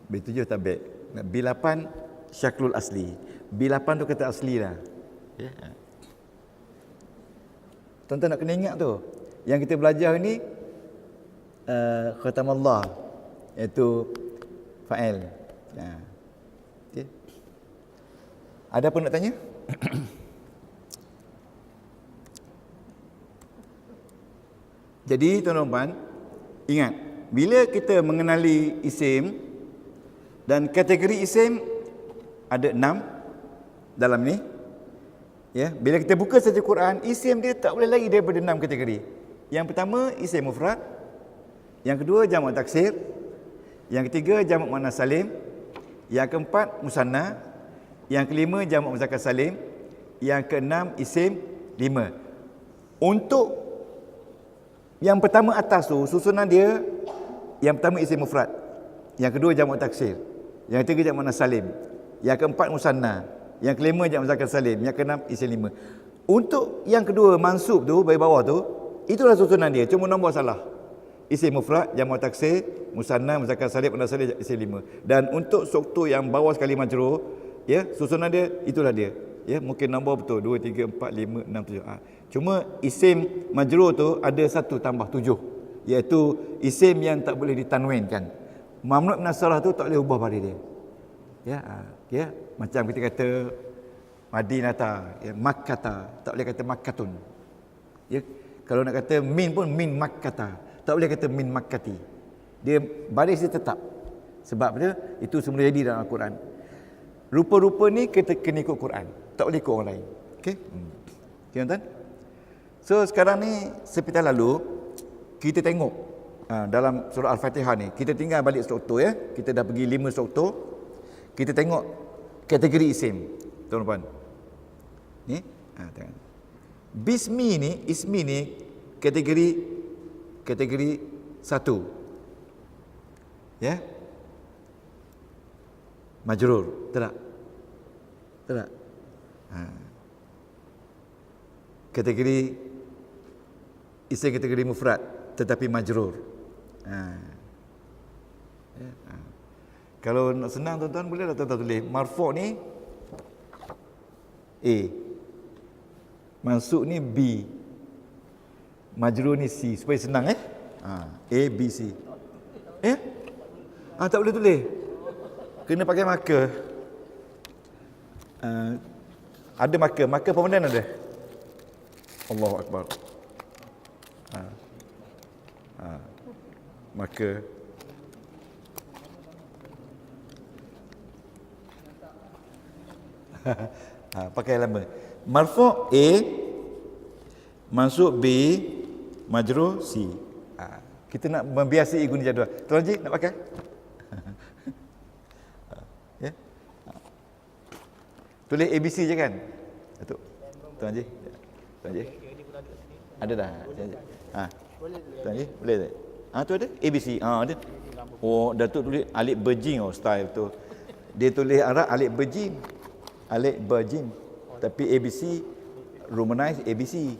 B7 tabi'. B8 syaklul asli. B8 tu kata asli lah. Ya. Tuan-tuan nak kena ingat tu. Yang kita belajar ni khatamallah, iaitu fa'il. Ya. Okay. Ada apa nak tanya? Jadi tuan-tuan ingat, bila kita mengenali isim dan kategori isim ada 6 dalam ni. Ya, bila kita buka saja Quran, isim dia tak boleh lari daripada 6 kategori. Yang pertama isim mufrad, yang kedua jamak taksir, yang ketiga jamak muannas salim, yang keempat musanna, yang kelima jamak muzakkar salim, yang keenam isim 5. Untuk yang pertama atas tu, susunan dia, yang pertama isim mufrad, yang kedua jamak taksir, yang ketiga jamak muannas salim, yang keempat musanna, yang kelima jamak muzakkar salim, yang keenam isim 5. Untuk yang kedua mansub tu, bagi bawah tu, itulah susunan dia, cuma nombor salah. Isim mufrad, jamak taksir, musanna, muzakkar salim, muannas salim, isim 5. Dan untuk struktur yang bawah sekali majrur, ya, susunan dia itulah dia. Ya, mungkin nombor betul 2 3 4 5 6 7. Cuma isim majrur tu ada 1 tambah 7, iaitu isim yang tak boleh ditanwinkan. Mamnu' min as-sarah tu tak boleh ubah pada dia. Ya, ya, macam kita kata Madinata, ya, Makkata, tak boleh kata Makkatun. Ya, kalau nak kata min pun min Makkata, tak boleh kata min Makkati. Dia baris dia tetap. Sebab dia itu semula jadi dalam Al-Quran. Rupa-rupa ni kita kena ikut Quran, tak boleh ikut orang lain. Okey? Okay, tuan-tuan? So sekarang ni seperti lalu kita tengok dalam surah Al-Fatihah ni, kita tinggal balik struktur ya. Kita dah pergi 5 struktur. Kita tengok kategori isim, tuan-tuan. Ni, tengok. Bismi ni, ismi ni kategori 1. Ya. Majrur, tak? Tak. Kategori isim kategori mufrad tetapi majrur. Ya. Kalau nak senang tuan-tuan boleh tuan-tuan tulis marfu' ni A, mansub ni B, majrur ni C, supaya senang A, B, C. Tak boleh tulis. Kena pakai marker. Ada marker permanent ada. Allahu Akbar. Marker. Pakai lama. Marfu' A, mansub B, majrur C. Kita nak membiasai guna jadual. Tuan Haji nak pakai? Ya. Tulis ABC je kan? Datuk. Tuan Haji. Tuan Haji. Ada dah. Tuan Haji, boleh tak? Tu ada ABC. Ada. Oh, Datuk tulis alif berjing style tu. Dia tulis Arab alif berjing. Alif berjing. Tapi ABC Romanize ABC.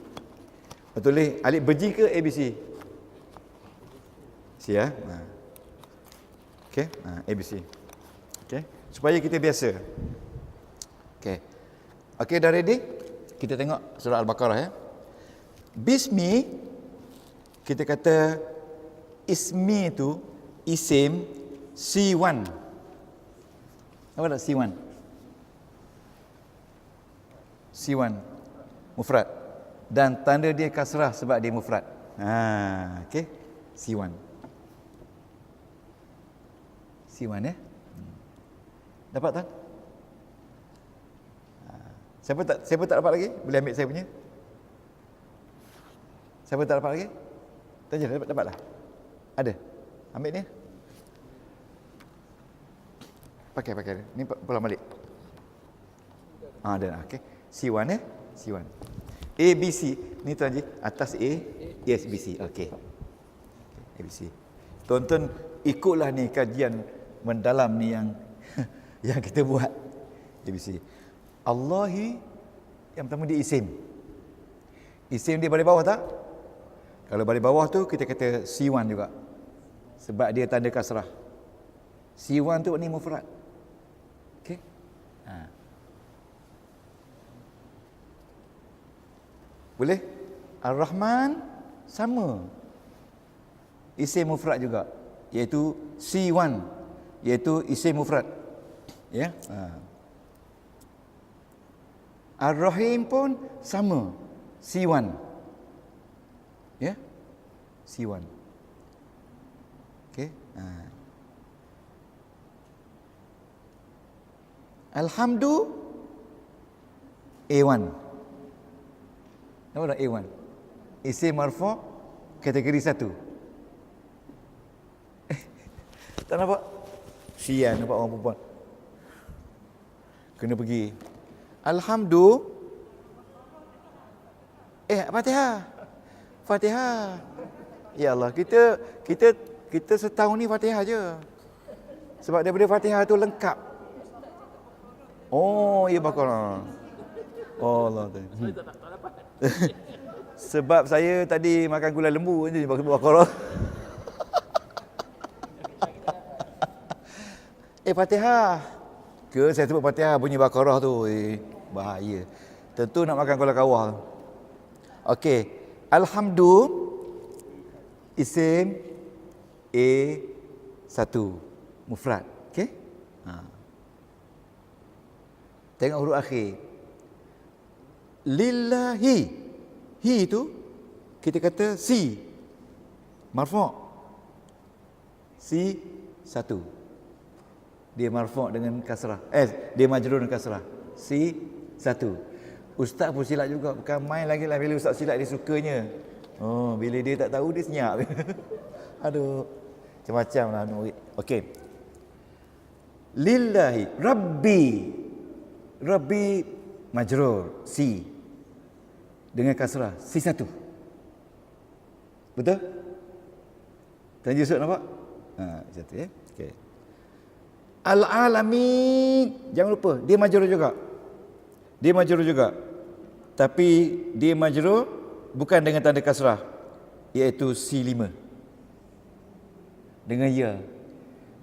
Tulis alif berjing ke ABC? C ya. Okey, ABC. Okey, supaya kita biasa. Okey. Okey, dah ready? Kita tengok surah Al-Baqarah ya. Bismi, kita kata ismi itu isim C1. Apa tak C1? C1 mufrad dan tanda dia kasrah sebab dia mufrad. Okey, C1. C1 ya. Dapat tak? Siapa tak dapat lagi? Boleh ambil saya punya. Siapa tak dapat lagi? Tanya dapatlah. Ada. Ambil ni. Pakai. Ni pulang balik. Ada. Okey. C1 ya. C1. A, B, C. Ni tuan Haji. Atas A. Yes, B, C. Okey. A, B, C. Tonton ikutlah ni kajian mendalam ni yang yang kita buat. A, B, C. Allahi yang pertama dia isim. Isim dia baris bawah tak? Kalau baris bawah tu kita kata C1 juga. Sebab dia tanda kasrah. C1 tu ni mufrad. Boleh? Ar-Rahman sama. Isim mufrad juga, iaitu C1, iaitu isim mufrad. Ya. Ar-Rahim pun sama. C1. Ya. C1. Okey. Alhamdu A1. Nampak tak A1? Isim marfu' kategori 1. Tak nampak? Sian nampak orang perempuan. Kena pergi. Alhamdu. Fatihah. Fatihah. Ya Allah, kita setahun ni Fatihah je. Sebab daripada Fatihah tu lengkap. Oh, ya Baqarah. Oh Allah. Sebab saya tadi makan gulai lembu je Baqarah. Fatihah. Ke saya sebut Fatihah bunyi Baqarah tu. Bahaya. Tentu nak makan gulai kawah. Okey. Alhamdu isim A1 mufrad. Okey? Tengok huruf akhir. Lillahi. Hi tu kita kata si. Marfu'. Si 1. Dia marfu' dengan kasrah. Dia majrur dengan kasrah. Si 1. Ustaz pun silap juga. Bukan main lagi lah bila ustaz silap dia sukanya. Oh, bila dia tak tahu dia senyap. Aduh. Macam-macam lah murid. Okey. Lillahi. Rabbi. Rabbi majrur. Si. Dengan kasrah. Si 1. Betul? Tanya Yusuf nampak? Satu ya. Okey. Al-alamin. Jangan lupa. Dia majrur juga. Dia majrur juga. Tapi dia majrur bukan dengan tanda kasrah, iaitu C5. Dengan ya.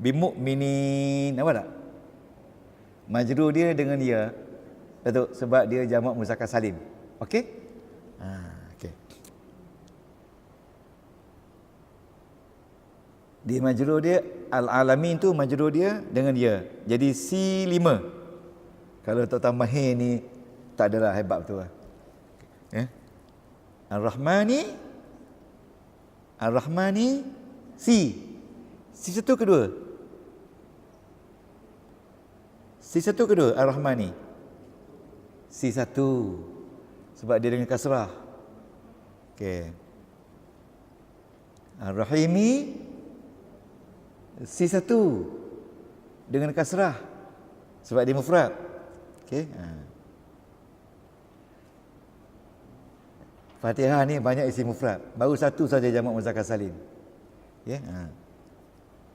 Bimu'minin. Nampak tak? Majrur dia dengan ya. Betul, sebab dia jamak muzakkar salim. Okey? Okey. Dia majrur dia al-alamin tu majrur dia dengan ya. Jadi C5. Kalau tak tambah he ni tak adalah hebat betul lah. Ar-Rahmani. Ar-Rahmani si. Si 1 kedua. Si 1 kedua Ar-Rahmani. Si 1. Sebab dia dengan kasrah. Okey. Ar-Rahimi si 1 dengan kasrah. Sebab dia mufrad. Okey. Fatihah ni banyak isi mufrad. Baru 1 saja jamak muzakkar salim. Ya.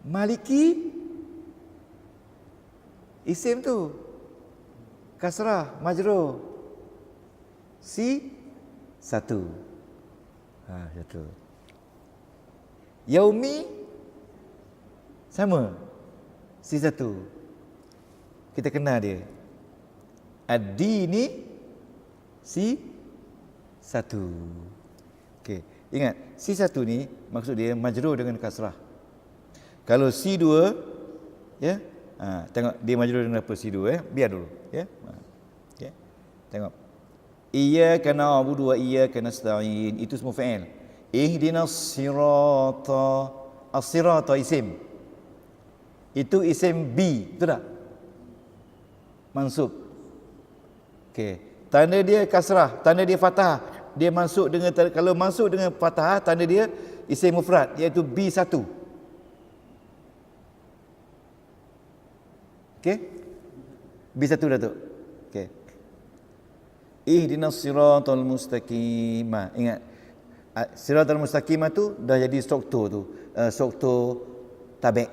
Maliki isim tu kasrah majrur. Si 1. 1. Yaumi sama. Si 1. Kita kenal dia. Ad-dini si 1. Okey, ingat si 1 ni maksud dia majrur dengan kasrah. Kalau si 2 ya, tengok dia majrur dengan apa si 2 biar dulu ya. Okey. Tengok. Iyyaka na'budu wa iyyaka nasta'in, itu semua fa'il. Ihdinas sirata. As-sirata isim. Itu isim B, betul tak? Mansub. Okey. Tanda dia kasrah, tanda dia fathah. Dia masuk dengan, kalau masuk dengan fathah, tanda dia isim mufrad, iaitu B1. Okey? B1 Datuk. Okey. Ihdinas siratal mustaqim. Ingat, siratal mustaqim tu dah jadi struktur tu. Struktur tabi'.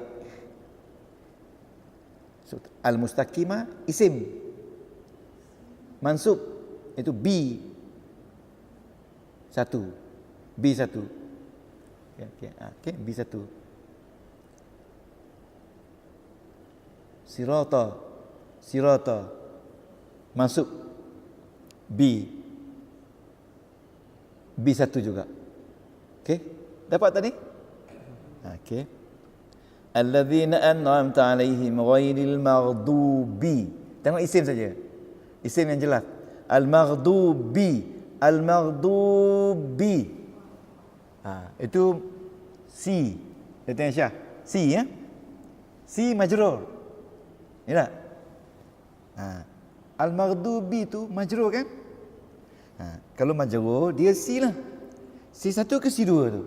Al-mustaqimah isim. Mansub itu B1. B1. Okey, B1. Sirata. masuk B. B1 juga. Okey? Dapat tadi? Okey. Alladzina an'amta 'alaihim ghairil maghdubi. Tengok isim saja. Isim yang jelas. Al-maghdubi. Al-maghdubi. Itu C. Dia tengok Syah. C ya. C majrur. Ya tak? Al-maghdubi tu majrur kan? Kalau majrur dia C lah. C1 ke C2 tu?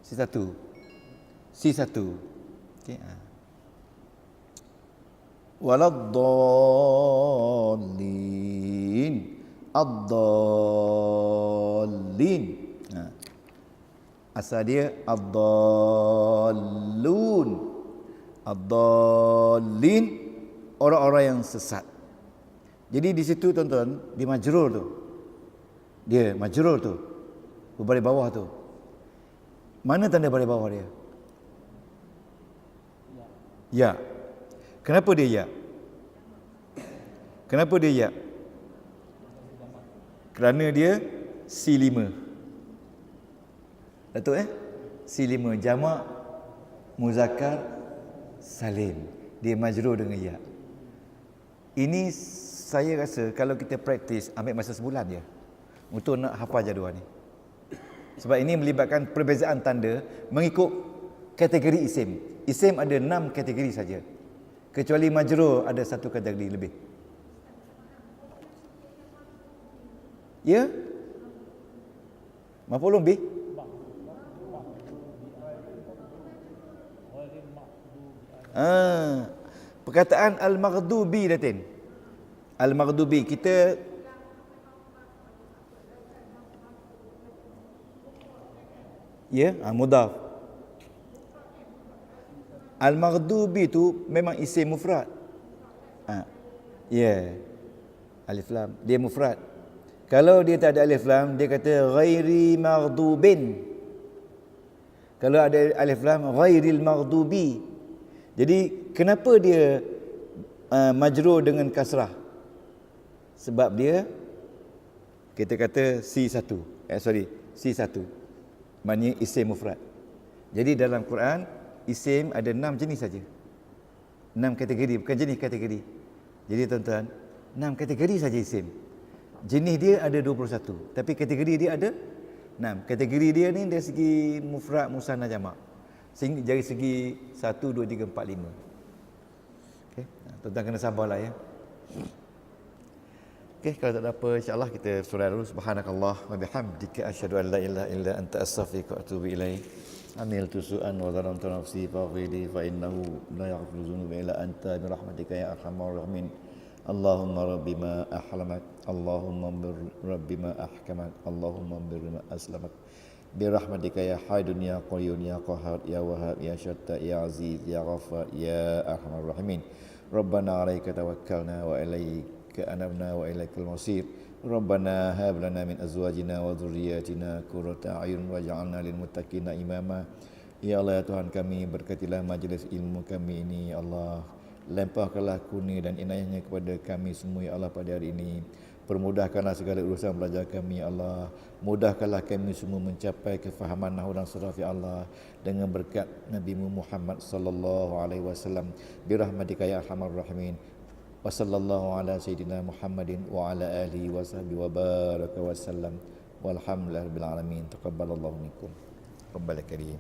C1. C1. Okey. Waladdallin. Ad-dallin. Asal dia ad-dallun. Ad-dallin, orang-orang yang sesat. Jadi di situ tuan-tuan, di majrur tu. Dia majrur tu. Baris bawah tu. Mana tanda baris bawah dia? Ya. Kenapa dia ya? Kenapa dia ya? Kerana dia C5. Betul C5 jamak muzakkar salim. Dia majrur dengan ya. Ini saya rasa kalau kita praktis ambil masa sebulan je untuk nak hafal jadual ni. Sebab ini melibatkan perbezaan tanda mengikut kategori isim. Isim ada 6 kategori saja. Kecuali majrur ada 1 kategori lebih. Ya? Maf'ulun bih? Perkataan al-maghdubi Datin. Al-maghdubi kita mudhaf. Al-maghdubi tu memang isim mufrad. Alif lam dia mufrad. Kalau dia tak ada alif lam dia kata ghairi maghdubin. Kalau ada alif lam ghairil maghdubi. Jadi kenapa dia majrur dengan kasrah? Sebab dia kita kata C1. C1. Maknanya isim mufrad. Jadi dalam Quran isim ada 6 jenis saja. 6 kategori, bukan jenis kategori. Jadi tuan-tuan, 6 kategori saja isim. Jenis dia ada 21, tapi kategori dia ada 6. Kategori dia ni dari segi mufrad, musanna, jamak. Dari segi 1 2 3 4 5. Okey, tuan-tuan kena sabarlah ya. Okey, kalau tak ada apa insya-Allah kita surah dulu. Subhanakallah wa bihamdika asyhadu an la ilaha illa anta astaghfiruka wa atubu ilaik. Amiltu su'an wa zalamtu nafsi faghfirli fa innahu la yaghfiru dzunuba illa anta bi rahmatika ya arhamar rahimin. Allahumma rabbi ma ahlamak, Allahumma rabbi ma ahkamak, Allahumma rabbi ma aslamak. Bi rahmatika ya hayyun ya qayyum ya qahhar ya wahhab ya shatta ya aziz ya ghaffar ya arhamar rahimin. Rabbana 'alaika tawakkalna wa ilaika anabna wa ilaikal masir. Rabbana hab lana min azwajina wa dhurriyyatina qurrata a'yun waj'alna lil muttaqina imama. Ya Allah ya Tuhan kami, berkatilah majlis ilmu kami ini ya Allah. Limpahkanlah kurnia dan inayahnya kepada kami semua ya Allah pada hari ini. Permudahkanlah segala urusan belajar kami ya Allah. Mudahkanlah kami semua mencapai kefahaman nahwu dan saraf ya Allah, dengan berkat Nabi Muhammad sallallahu alaihi wasallam. Bi rahmatika ya arhamar rahimin. Wa sallallahu ala sayyidina Muhammadin wa ala alihi wa sahbihi wa baraka wa sallam. Walhamdulillahirabbil alamin. Taqabbalallahu minkum. Rabbal karim.